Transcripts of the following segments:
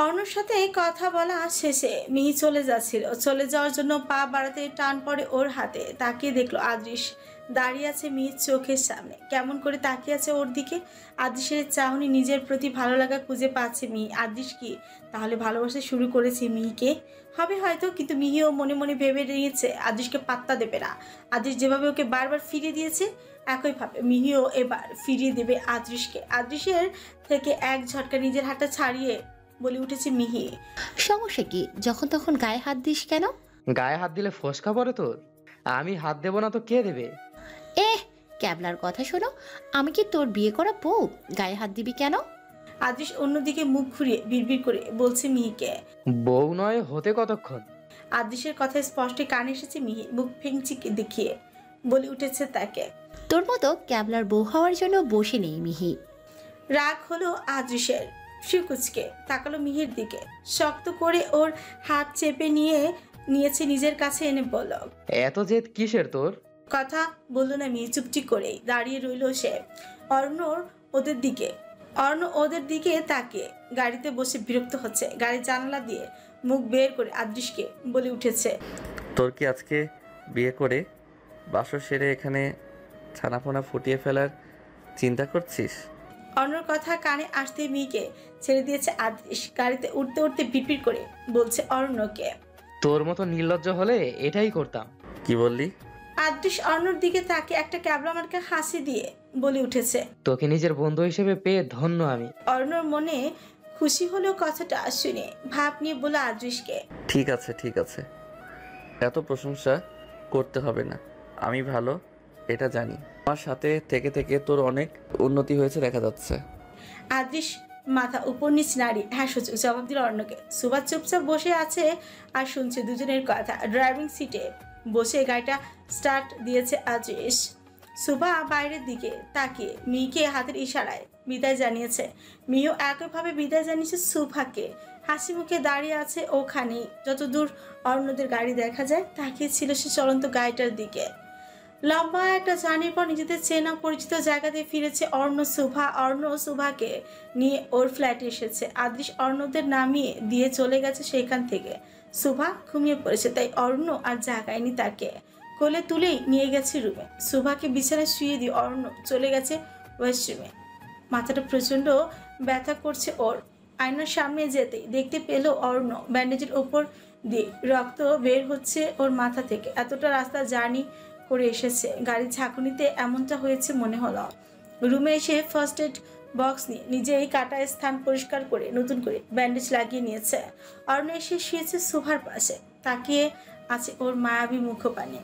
অর্ণর সাথে কথা বলা শেষে মিহি চলে যাচ্ছিল। চলে যাওয়ার জন্য পা বাড়াতে টান পড়ে ওর হাতে। তাকিয়ে দেখলো আদৃশ দাঁড়িয়ে আছে মিহির চোখের সামনে, কেমন করে তাকিয়ে আছে ওর দিকে। আদৃশের চাহনি, নিজের প্রতি ভালো লাগা খুঁজে পাচ্ছে মিহি। আদৃশ কি তাহলে ভালোবাসা শুরু করেছে মিহিকে? হবে হয়তো, কিন্তু মিহিও মনে মনে ভেবে নিয়েছে আদৃশকে পাত্তা দেবে না। আদৃশ যেভাবে ওকে বারবার ফিরিয়ে দিয়েছে, একইভাবে মিহিও এবার ফিরিয়ে দেবে আদৃশকে। আদৃশের থেকে এক ঝটকা নিজের হাতটা ছাড়িয়ে বলে উঠেছে মিহি। সমস্যা কি? যখন তখন গায়ে হাত দিস কেন? গায়ে হাত দিলে ফোসকা পড়ে তোর? আমি হাত দেবো না তো কে দেবে? এহ, ক্যাবলার কথা শোনো। আমি কি তোর বিয়ে করা বউ? গায়ে হাত দিবি কেন? আদৃশ অন্যদিকে মুখ ঘুরিয়ে বিড়বিড় করে বলছে মিহিকে। বউ নয় হতে কতক্ষণ? আদৃশের কথায় স্পষ্ট কানে এসেছে মিহি মুখ ফেংচি দেখিয়ে বলে উঠেছে তাকে। তোর মতো ক্যাবলার বউ হওয়ার জন্য বসে নেই মিহি। রাগ হলো আদৃশের। শিকুচকে তাকালো মিহির দিকে, শক্ত করে ওর হাত চেপে নিয়েছে নিজের কাছে এনে বলল। এত জেদ কিসের তোর? কথা বললো না মিহি, চুপটি করেই দাঁড়িয়ে রইল সে। অর্ণর ওদের দিকে অর্ণ ওদের দিকে তাকিয়ে গাড়িতে বসে বিরক্ত হচ্ছে। গাড়ির জানালা দিয়ে মুখ বের করে আদৃশকে বলে উঠেছে। তোর কি আজকে বিয়ে করে বাসর সেরে এখানে ছানাপোনা ফুটিয়ে ফেলার চিন্তা করছিস? অর্ণর কথা কানে আসতে মিহিকে ছেড়ে দিয়েছে আদৃশ। গাড়িতে উঠতে উঠতে বিড়বিড় করে বলছে অর্ণকে। তোর মতো নির্লজ্জ হলে এটাই করতাম। কি বললি? আদৃশ অর্ণর দিকে তাকে একটা ক্যাবলা মার্কা হাসি দিয়ে বলে উঠেছে। তোকে নিজের বন্ধু হিসেবে পেয়ে ধন্য আমি। অর্ণর মনে খুশি হলো কথাটা শুনে, ভাব নিয়ে বলে আদৃশকে। ঠিক আছে ঠিক আছে, এত প্রশংসা করতে হবে না। আমি ভালো এটা জানি। আমার সাথে থেকে থেকে তোর অনেক উন্নতি হয়েছে দেখা যাচ্ছে। আদৃশ মাথা উপর নিচ নাড়ি হ্যাঁ সূচক জবাব দিল অর্ণকে। সুভাষ চুপচাপ বসে আছে আর শুনছে দুজনের কথা। ড্রাইভিং সিটে বসে গাড়িটা স্টার্ট দিয়েছে আদৃশ। সুভা বাইরের দিকে তাকিয়ে মিহিকে হাতের ইশারায় বিদায় জানিয়েছে। মিহিও একইভাবে বিদায় জানিয়েছে সুভাকে। হাসি মুখে দাঁড়িয়ে আছে ওখানেই। যতদূর অর্ণদের গাড়ি দেখা যায় তাকিয়ে ছিল সে চলন্ত গাড়িটার দিকে। লম্বা একটা জার্নির পর নিজেদের চেনা পরিচিত জায়গাতে ফিরেছে অর্ণ সুভা। অর্ণ সুভাকে নিয়ে ওর ফ্ল্যাটে এসেছে। আদৃশ অর্ণদের নামিয়ে দিয়ে চলে গেছে সেখান থেকে। সুভা ঘুমিয়ে পড়েছে, তাই অর্ণ আর জাগায়নি তাকে। কোলে তুলেই নিয়ে গেছে রুমে। সুভাকে বিছানায় শুয়ে দিয়ে অর্ণ চলে গেছে ওয়াশরুমে। মাথাটা প্রচণ্ড ব্যথা করছে ওর। আয়নার সামনে যেতেই দেখতে পেল অর্ণ ব্যান্ডেজের ওপর দিয়ে রক্ত বের হচ্ছে ওর মাথা থেকে। এতটা রাস্তা জার্নি করে এসেছে, গাড়ির ঝাঁকুনিতে এমনটা হয়েছে মনে হলো। রুমে এসে ফার্স্ট এড বক্স নিয়ে নিজেই কাটা স্থান পরিষ্কার করে নতুন করে ব্যান্ডেজ লাগিয়ে নিয়েছে। অর্ণ এসে শুয়েছে সুভার পাশে, তাকিয়ে আছে ওর মায়াবী মুখপানে।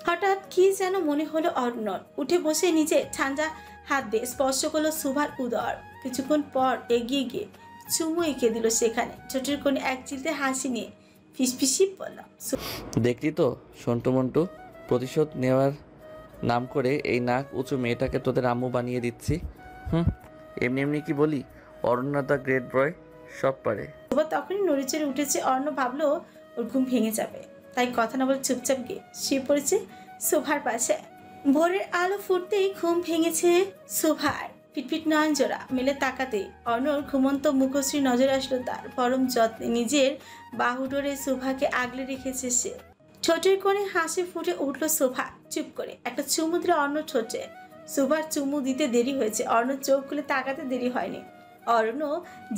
হঠাৎ কি যেন মনে হলো অর্ণর। উঠে বসে নিজে ঠান্ডা হাত দিয়ে স্পর্শ করলো সুভার উদর। কিছুক্ষণ পর এগিয়ে গিয়ে চুমু এঁকে দিল সেখানে। ছোটের কোণে এক চিলতে হাসি নিয়ে ফিসফিসি বলল। দেখলি তো সন্টু মন্টু, প্রতিশোধ নেওয়ার নাম করে এই নাক উঁচু মেয়েটাকে তোদের আম্মু বানিয়ে দিচ্ছি। এমনি এমনি কি বলি, অরণ্য দ্য গ্রেট বয় সব পারে। সুভা তখনই নড়িচড়ে উঠেছে। অর্ণ ভাবলো ওর ঘুম ভেঙে যাবে, তাই কথা না বলে চুপচাপ গিয়ে শুয়ে পড়েছে সুভার পাশে। ভোরের আলো ফুটতেই ঘুম ভেঙেছে সুভার। পিটপিট নয়ন জোড়া মেলে তাকাতেই অর্ণর ঘুমন্ত মুখশ্রী নজর আসলো তার। পরম যত্নে নিজের বাহু ডোরে সুভাকে আগলে রেখেছে সে। ঠোঁটের কোণে হাসি ফুটে উঠল সুভা। চুপ করে একটা চুমু দিল অর্ণ ঠোঁটে। সুভার চুমু দিতে দেরি হয়েছে, অর্ণ চোখ খুলে তাকাতে দেরি হয়নি। অর্ণ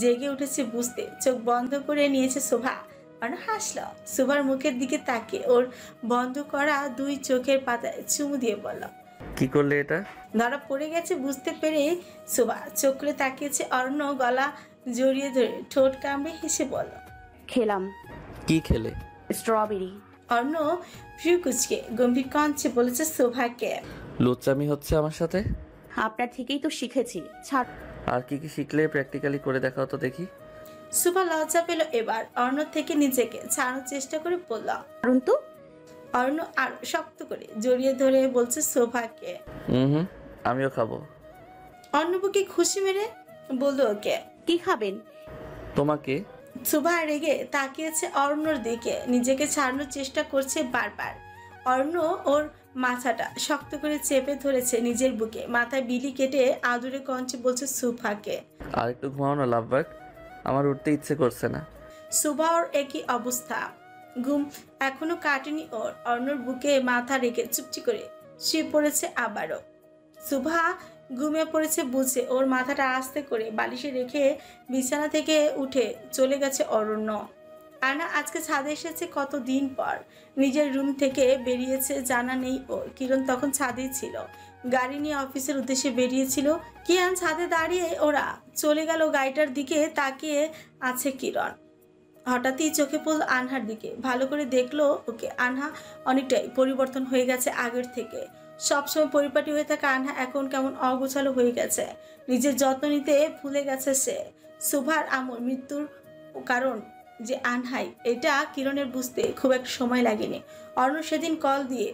জেগে উঠেছে বুঝতে, চোখ বন্ধ করে নিয়েছে সুভা। অর্ণ হাসল। সুভার মুখের দিকে তাকিয়ে ওর বন্ধ করা দুই চোখের পাতায় চুমু দিয়ে বলল। কি করলে এটা? ধরা পড়ে গেছে বুঝতে পেরে সুভা চোখ খুলে তাকিয়েছে। অর্ণ গলা জড়িয়ে ধরে ঠোঁট কামড়ে হেসে বলল। খেলাম। কি খেলে? স্ট্রবেরি। অর্ণ প্রিয় কুচকে গম্ভীর কণ্ঠে বলেছে সুভাকে। লুচ্চামি হচ্ছে আমার সাথে? আপনার থেকেই তো শিখেছি। ছাড়। আর কি কি শিখলে প্র্যাকটিক্যালি করে দেখাও তো দেখি। সুভা লজ্জা পেল এবার। অর্ণ থেকে নিজেকে ছাড়ানোর চেষ্টা করে বলল। কারণ তো অর্ণ আরো শক্ত করে জড়িয়ে ধরে বলছে শোভাকে। আমিও খাবো। অর্ণ বুকে খুশি মেরে বলল ওকে। কি খাবেন? তোমাকে। শোভা রেগে তাকিয়েছে অর্ণর দিকে, নিজেকে ছাড়ানোর চেষ্টা করছে বারবার। অর্ণ ওর মাথাটা শক্ত করে চেপে ধরেছে নিজের বুকে, মাথায় বিলি কেটে আদুরে কঞ্চে বলছে সুফাকে। আর একটু ঘুমাও না লাভ বার্ড। আমার উঠতে ইচ্ছে করছে না। সুভার একই অবস্থা, ঘুম এখনো কাটেনি ওর। অর্ণর বুকে মাথা রেখে চুপচি করে শুয়ে পড়েছে আবারও। সুভা ঘুমিয়ে পড়েছে বুঝে ওর মাথাটা আস্তে করে বালিশে রেখে বিছানা থেকে উঠে চলে গেছে অরণ্য। আয়না আজকে ছাদে এসেছে কতদিন পর, নিজের রুম থেকে বেরিয়েছে জানা নেই ওর। কিরণ তখন ছাদেই ছিল, গাড়ি নিয়ে অফিসের উদ্দেশ্যে বেরিয়েছিল। কিয়ান ছাদে দাঁড়িয়ে ওরা চলে গেল, গাড়িটার দিকে তাকিয়ে আছে কিরণ। হঠাৎই চোখে পড়ল আনহার দিকে, ভালো করে দেখলো ওকে। আনহা অনেকটাই পরিবর্তন হয়ে গেছে আগের থেকে। সবসময় পরিপাটি হয়ে থাকা আনহা এখন কেমন অগোছালো হয়ে গেছে, নিজের যত্ন নিতে ভুলে গেছে সে। সুভার আমর মৃত্যুর কারণ যে আনহাই, এটা কিরণের বুঝতে খুব একটা সময় লাগেনি। অর্ণ সেদিন কল দিয়ে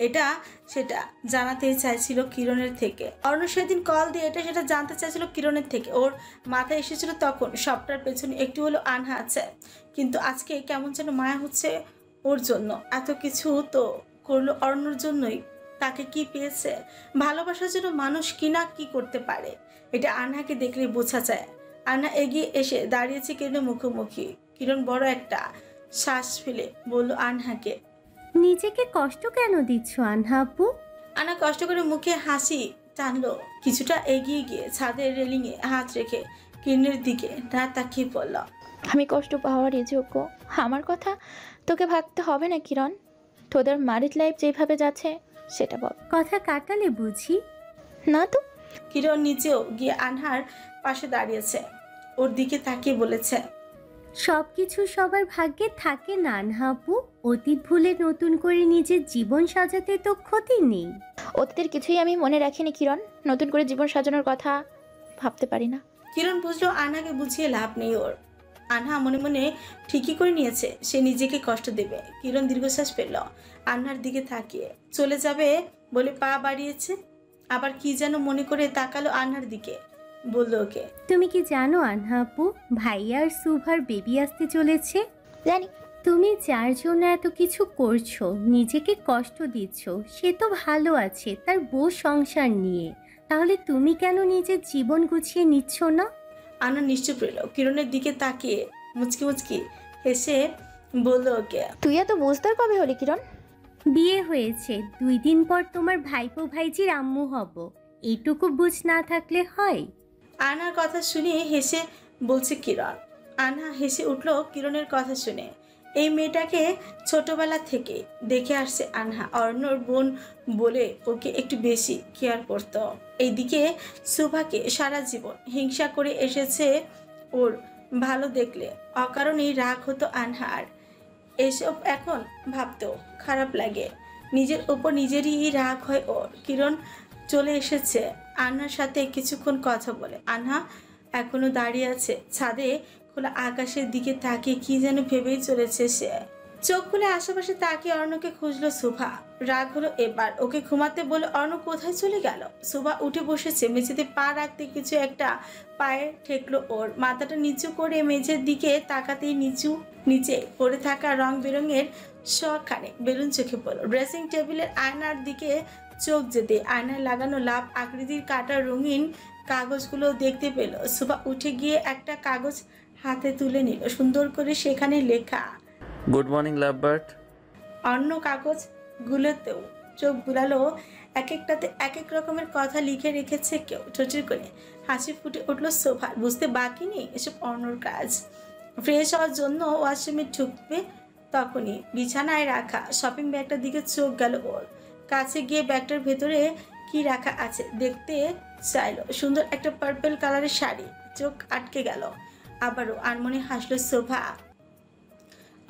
এটা সেটা জানাতে চাইছিল কিরণের থেকে। অর্ণ সেদিন কল দিয়ে এটা সেটা জানতে চাইছিল কিরণের থেকে। ওর মাথায় এসেছিল তখন সবটার পেছনে একটু হলো আনহা আছে, কিন্তু আজকে কেমন যেন মায়া হচ্ছে ওর জন্য। এত কিছু তো করলো অর্ণর জন্যই। তাকে কি পেয়েছে? ভালোবাসার জন্য মানুষ কি না কি করতে পারে, এটা আনহাকে দেখলে বোঝা যায়। আনহা এগিয়ে এসে দাঁড়িয়েছে কিরণের মুখোমুখি। কিরণ বড় একটা শ্বাস ফেলে বলল আনহাকে, নিজেকে কষ্ট কেন দিচ্ছ আনহা আপু? আনা কষ্ট করে মুখে হাসি টানলো, কিছুটা এগিয়ে গিয়ে ছাদের রেলিংয়ে হাত রেখে কিরণের দিকে না তাকিয়ে বলল, আমি কষ্ট পাওয়ারই যোগ্য। আমার কথা তোকে ভাবতে হবে না কিরণ, তোদের ম্যারিড লাইফ যেভাবে যাচ্ছে সেটা বল। কথা কাটালে বুঝি? না তো। কিরণ নিচেও গিয়ে আনহার পাশে দাঁড়িয়েছে, ওর দিকে তাকিয়ে বলেছে, সবকিছু সবার ভাগ্যে থাকে না আনহা আপু। অতীত ভুলে নতুন করে নিজের জীবন সাজাতে তো ক্ষতি নেই। অতীতের কিছুই আমি মনে রাখিনি কিরণ, নতুন করে জীবন সাজানোর কথা ভাবতে পারি না। কিরণ বুঝলো আনহাকে বুঝিয়ে লাভ নেই ওর। আনহা মনে মনে ঠিকই করে নিয়েছে সে নিজেকে কষ্ট দেবে। কিরণ দীর্ঘশ্বাস ফেলল, আনহার দিকে তাকিয়ে চলে যাবে বলে পা বাড়িয়েছে, আবার কি যেন মনে করে তাকালো আনহার দিকে, বলল ওকে, তুমি কি জানো আনহা আপু, ভাইয়া আর সুভার বেবি আসতে চলেছে? জানি। তুমি যার জন্য এত কিছু করছো, নিজেকে কষ্ট দিচ্ছ, সে তো ভালো আছে তার বউ সংসার নিয়ে। তাহলে তুমি কেন নিজের জীবন গুছিয়ে নিচ্ছ না? আনহা নিশ্চুপ রইল, কিরণের দিকে তাকিয়ে মুচকি মুচকি হেসে বলল ওকে, তুই এত বুঝদার কবে হলি কিরণ? বিয়ে হয়েছে 2 দিন পর তোমার ভাইপো ভাইজির আম্মু হব, এইটুকু বুঝ না থাকলে হয়? আনহার কথা শুনে হেসে বলছে কিরণ। আনহা হেসে উঠল কিরণের কথা শুনে। এই মেয়েটাকে ছোটবেলা থেকে দেখে আসছে আনহা, অর্ণর বোন বলে ওকে একটু বেশি কেয়ার করতো। এইদিকে সুভাকে সারা জীবন হিংসা করে এসেছে ওর, ভালো দেখলে অকারণেই রাগ হতো আনহার। এসব এখন ভাবতেও খারাপ লাগে, নিজের ওপর নিজেরই রাগ হয় ওর। কিরণ চলে এসেছে আনহার সাথে কিছুক্ষণ কথা বলে। আনহা এখনো দাঁড়িয়ে আছে ছাদে, খোলা আকাশের দিকে তাকিয়ে কি যেন ভেবেই চলেছে সে। চোখ খুলে আশেপাশে তাকিয়ে অর্ণকে খুঁজলো সুভা। রাগ হলো এবার, ওকে ঘুমাতে বলে অর্ণ কোথায় চলে গেল। সুভা উঠে বসেছে, মেঝেতে পা রাখতে কিছু একটা পায়ে ঠেকলো ওর। মাথাটা নিচু করে মেঝের দিকে তাকাতেই নিচে পড়ে থাকা রং বেরঙের শখানে বেলুন চোখে পড়লো। ড্রেসিং টেবিলের আয়নার দিকে চোখ যেতে আয়নায় লাগানো লাভ আকৃতির কাটা রঙিন কাগজগুলো দেখতে পেল। সুভা উঠে গিয়ে একটা কাগজ হাতে তুলে নিল, সুন্দর করে সেখানে লেখা গুড মর্নিং লাভ বার্ড। অন্য কাগজগুলোতেও চোখ বুলালো, এক একটাতে এক এক রকমের কথা লিখে রেখেছে কেউ। ছোটির করে হাসি ফুটে উঠলো সোফার, বুঝতে বাকি নেই এসব অন্যর কাজ। ফ্রেশ হওয়ার জন্য ওয়াশরুমে ঢুকবে তখনই বিছানায় রাখা শপিং ব্যাগটার দিকে চোখ গেল ওর। কাছে গিয়ে ব্যাগটার ভেতরে কি রাখা আছে দেখতে চাইলো। সুন্দর একটা পার্পল কালারের শাড়ি, চোখ আটকে গেল আবারও। আনমনে হাসলো শোভা,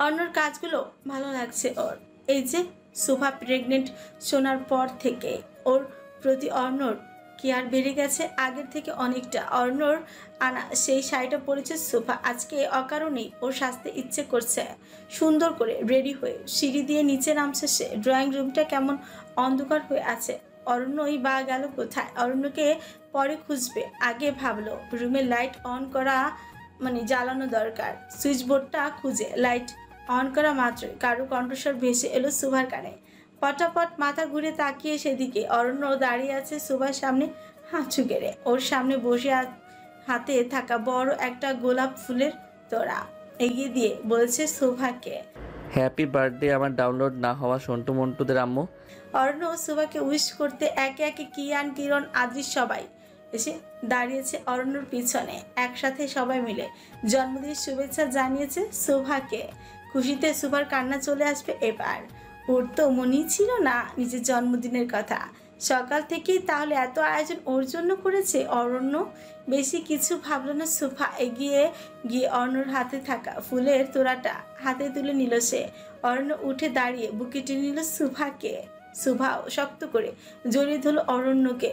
অন্যর কাজগুলো ভালো লাগছে ওর। এই যে শোভা প্রেগনেন্ট শোনার পর থেকে ওর প্রতি অর্ণর কেয়ার বেড়ে গেছে আগের থেকে অনেকটা। অর্ণর আনা সেই শাড়িটা পরেছে শোভা, আজকে অকারণেই ওর সাজতে ইচ্ছে করছে। সুন্দর করে রেডি হয়ে সিঁড়ি দিয়ে নিচে নামছে সে। ড্রয়িং রুমটা কেমন অন্ধকার হয়ে আছে, অরণ্যই বা গেল কোথায়? অরণ্যকে পরে খুঁজবে, আগে ভাবলো রুমের লাইট অন করা জ্বালানো দরকার। সুইচ বোর্ডটা খুঁজে লাইট অন করা মাত্রই কারো কণ্ঠস্বর ভেসে এলো সুভার কানে। পটাপট মাথা ঘুরে তাকিয়ে সেদিকে। অরণ্য দাঁড়িয়ে আছে সুভার সামনে হাঁচু গেড়ে, ওর সামনে বসে হাতে থাকা বড় একটা গোলাপ ফুলের তোড়া এগিয়ে দিয়ে বলছে শোভাকে। হ্যাপি বার্থডে আমার ডাউনলোড না হওয়া সন্টু মন্টুদের আম্মু। অর্ণ শোভাকে উইশ করতে একে একে কিয়ান, কিরণ, আদ্রিস সবাই এসে দাঁড়িয়েছে অরণ্যর পিছনে। একসাথে সবাই মিলে জন্মদিনের শুভেচ্ছা জানিয়েছে শোভাকে। খুশিতে শোভার কান্না চলে আসবে এবার। ওর তো মনেই ছিল না নিজের জন্মদিনের কথা। সকাল থেকেই তাহলে এত আয়োজন ওর জন্য করেছে অরণ্য। বেশি কিছু ভাবল না শোভা। এগিয়ে গিয়ে অরণ্যর হাতে থাকা ফুলের তোড়াটা হাতে তুলে নিল সে। অরণ্য উঠে দাঁড়িয়ে বুকে টেনে নিল শোভাকে। শোভাও শক্ত করে জড়িয়ে ধরল অরণ্যকে।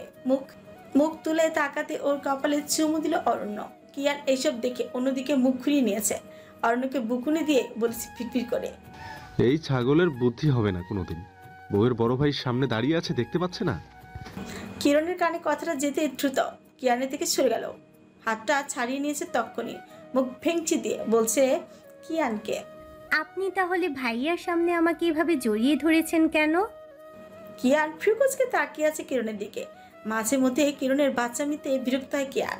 মুখ তুলে তাকাতে ওর কপালে চুমু দিল অরণ্য। কিয়ান এসব দেখে অন্যদিকে মুখ ঘুরিয়ে নিয়েছে। অরণ্যকে বুকুনি দিয়ে বলেছে ফিটফিট করে, এই ছাগলের বুদ্ধি হবে না কোনোদিন। বউয়ের বড় ভাই সামনে দাঁড়িয়ে আছে, দেখতে পাচ্ছে না? কিরণের কানে কথাটা যেতে দ্রুত কিয়ানের দিকে সরে গেল। হাতটা ছাড়িয়ে নিয়েছে তক্ষুনি। মুখ ভেঙচি দিয়ে বলছে কিয়ানকে, আপনি তাহলে ভাইয়ার সামনে আমাকে এভাবে জড়িয়ে ধরেছেন কেন? কিয়ান ফ্রিকুচকে তাকিয়ে আছে কিরণের দিকে। মাঝে মধ্যে কিরণের বাচ্চামিতে বিরক্ত হয় কিয়ান।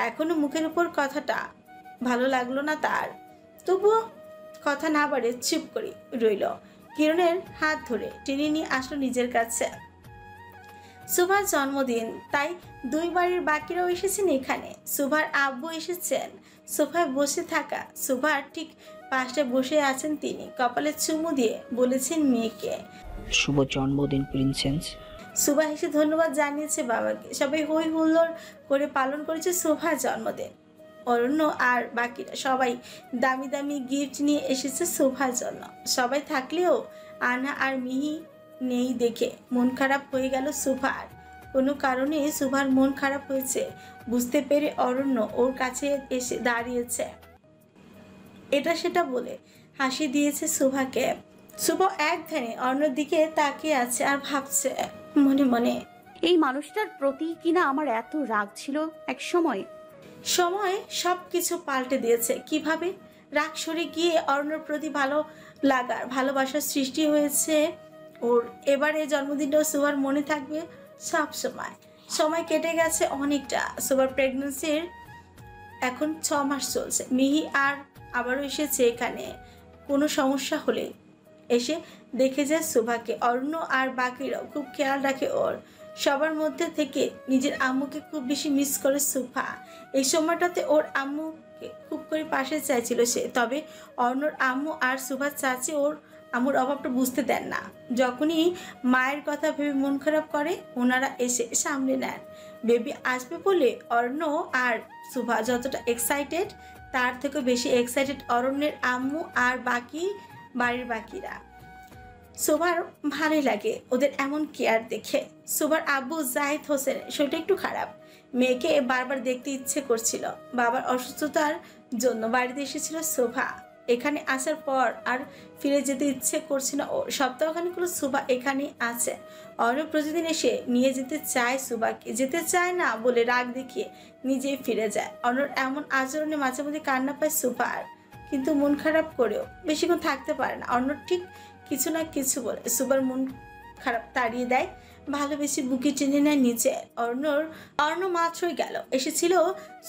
এখনো মুখের উপর কথাটা ভালো লাগলো না তার। তবুও কথা না বাড়ে চুপ করে রইল। কিরণের হাত ধরে টেনে নিয়ে আসলো নিজের কাছে। সুভার জন্মদিন, তাই দুই বাড়ির বাকিরাও এসেছেন এখানে। সুভার আব্বু এসেছেন। সোফায় বসে থাকা সুভার ঠিক পাশে বসে আছেন তিনি। কপালে চুমু দিয়ে বলেছেন মেয়েকে, শুভ জন্মদিন প্রিন্সেস। সুভা হেসে ধন্যবাদ জানিয়েছে বাবাকে। সবাই হই হুল্লোড় করে পালন করেছে সুভার জন্মদিন। অরণ্য আর বাকিরা সবাই দামি দামি গিফট নিয়ে এসেছে সুভার জন্য। সবাই থাকলেও আনা আর মিহি নেই দেখে মন খারাপ হয়ে গেল সুভার। কোনো কারণে সুভার মন খারাপ হয়েছে বুঝতে পেরে অরণ্য ওর কাছে এসে দাঁড়িয়েছে। এটা সেটা বলে হাসি দিয়েছে সুভাকে। শুভ এক ধ্যানে অরণ্যর দিকে তাকিয়ে আছে আর ভাবছে মনে মনে, এই মানুষটার প্রতি কিনা আমার এত রাগ ছিল এক সময়। সময় সব কিছু পাল্টে দিয়েছে। কিভাবে? রাগ সরে গিয়ে অরণ্যর প্রতি ভালো লাগার ভালোবাসার সৃষ্টি হয়েছে ওর। এবারে জন্মদিনটাও সুভার মনে থাকবে সব সময়। সময় কেটে গেছে অনেকটা। সুভার প্রেগনেন্সির এখন 6 মাস চলছে। মিহি আর আবারও এসেছে এখানে। কোনো সমস্যা হলে এসে দেখে যায় সুভাকে। অরণ্য আর বাকিরাও খুব খেয়াল রাখে ওর। সবার মধ্যে থেকে নিজের আম্মুকে খুব বেশি মিস করে সুভা। এই সময়টাতে ওর আম্মুকে খুব করে পাশে চাইছিল সে। তবে অরণ্যর আম্মু আর সুভার চাচি ওর আম্মুর অভাবটা বুঝতে দেন না। যখনই মায়ের কথা ভেবে মন খারাপ করে ওনারা এসে সামলে নেন। বেবি আসবে বলে অরণ্য আর সুভা যতটা এক্সাইটেড তার থেকে বেশি এক্সাইটেড অরণ্যের আম্মু আর বাকি বাড়ির বাকিরা। সুভার ভালোই লাগে ওদের এমন কেয়ার দেখে। সুভার আব্বু জাহিদ হোসেন সেটা একটু খারাপ। মেয়েকে বারবার দেখতে ইচ্ছে করছিল। বাবার অসুস্থতার জন্য বাড়িতে এসেছিল শোভা। এখানে আসার পর আর ফিরে যেতে ইচ্ছে করছে না ওর। সপ্তাহখানেকগুলো সুভা এখানেই আছে। অনেক প্রতিদিন এসে নিয়ে যেতে চায় সুভাকে। যেতে চায় না বলে রাগ দেখিয়ে নিজেই ফিরে যায়। অনর এমন আচরণে মাঝে মাঝে কান্না পায় সুভার, কিন্তু মন খারাপ করেও বেশিক্ষণ থাকতে পারে না। অন্য ঠিক কিছু না কিছু বলে সুভার মন খারাপ তাড়িয়ে দেয়। ভালোবেসে বুকে টেনে নেয় নিচে। অর্ণ মাত্রই গেল এসেছিল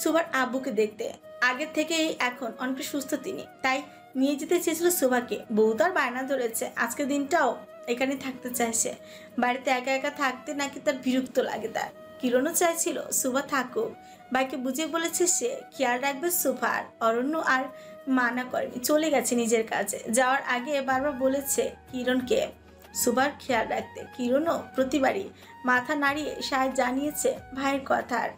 সুভার আব্বুকে দেখতে। আগের থেকেই এখন অনেকটা সুস্থ তিনি, তাই নিয়ে যেতে চেয়েছিল সুভাকে। বউ তার বায়না ধরেছে আজকের দিনটাও এখানে থাকতে চাইছে। বাড়িতে একা একা থাকতে নাকি তার বিরক্ত লাগে তার। কিরণও চাইছিল সুভা থাকুক। বাইকে বুঝিয়ে বলেছে সে খেয়াল রাখবে সুভার। অরণ্য আর মানা করেনি, চলে গেছে নিজের কাছে। যাওয়ার আগে বারবার বলেছে কিরণকে সুভার খেয়াল রাখতে। কিরণও প্রতিবারই মাথা নাড়িয়ে সায় জানিয়েছে ভাইয়ের কথার।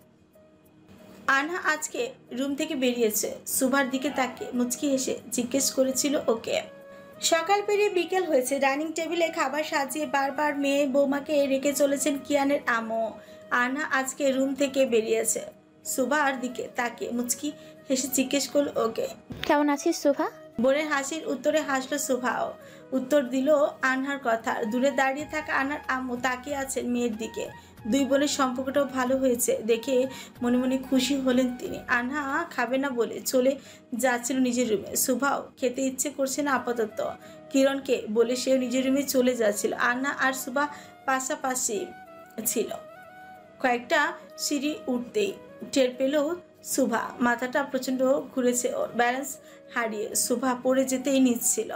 আনহা আজকে রুম থেকে বেরিয়েছে। সুভার দিকে তাকে মুচকি এসে জিজ্ঞেস করেছিল ওকে। সকাল পেরিয়ে বিকেল হয়েছে। ডাইনিং টেবিলে খাবার সাজিয়ে বারবার মেয়ে বৌমাকে রেখে চলেছেন কিয়ানের আম্মু। আনহা আজকে রুম থেকে বেরিয়েছে। সুভার দিকে তাকে মুচকি হেসে জিজ্ঞেস করল ওকে, কেমন আছিস সুভা? বোনের হাসির উত্তরে হাসলো সুভাও। উত্তর দিল আনহার কথা। দূরে দাঁড়িয়ে থাকা আনহার আম্মু তাকিয়ে আছেন মেয়ের দিকে। দুই বোনের সম্পর্কটাও ভালো হয়েছে দেখে মনে মনে খুশি হলেন তিনি। আনহা খাবে না বলে চলে যাচ্ছিল নিজের রুমে। সুভাও খেতে ইচ্ছে করছে না আপাতত। কিরণকে বলে সেও নিজের রুমে চলে যাচ্ছিল। আনহা আর সুভা পাশাপাশি ছিল। কয়েকটা সিঁড়ি উঠতেই টের পেল সুভা। মাথাটা প্রচণ্ড ঘুরেছে ওর, ব্যালেন্স হারিয়ে সুভা পড়ে যেতেই নিচ্ছিল।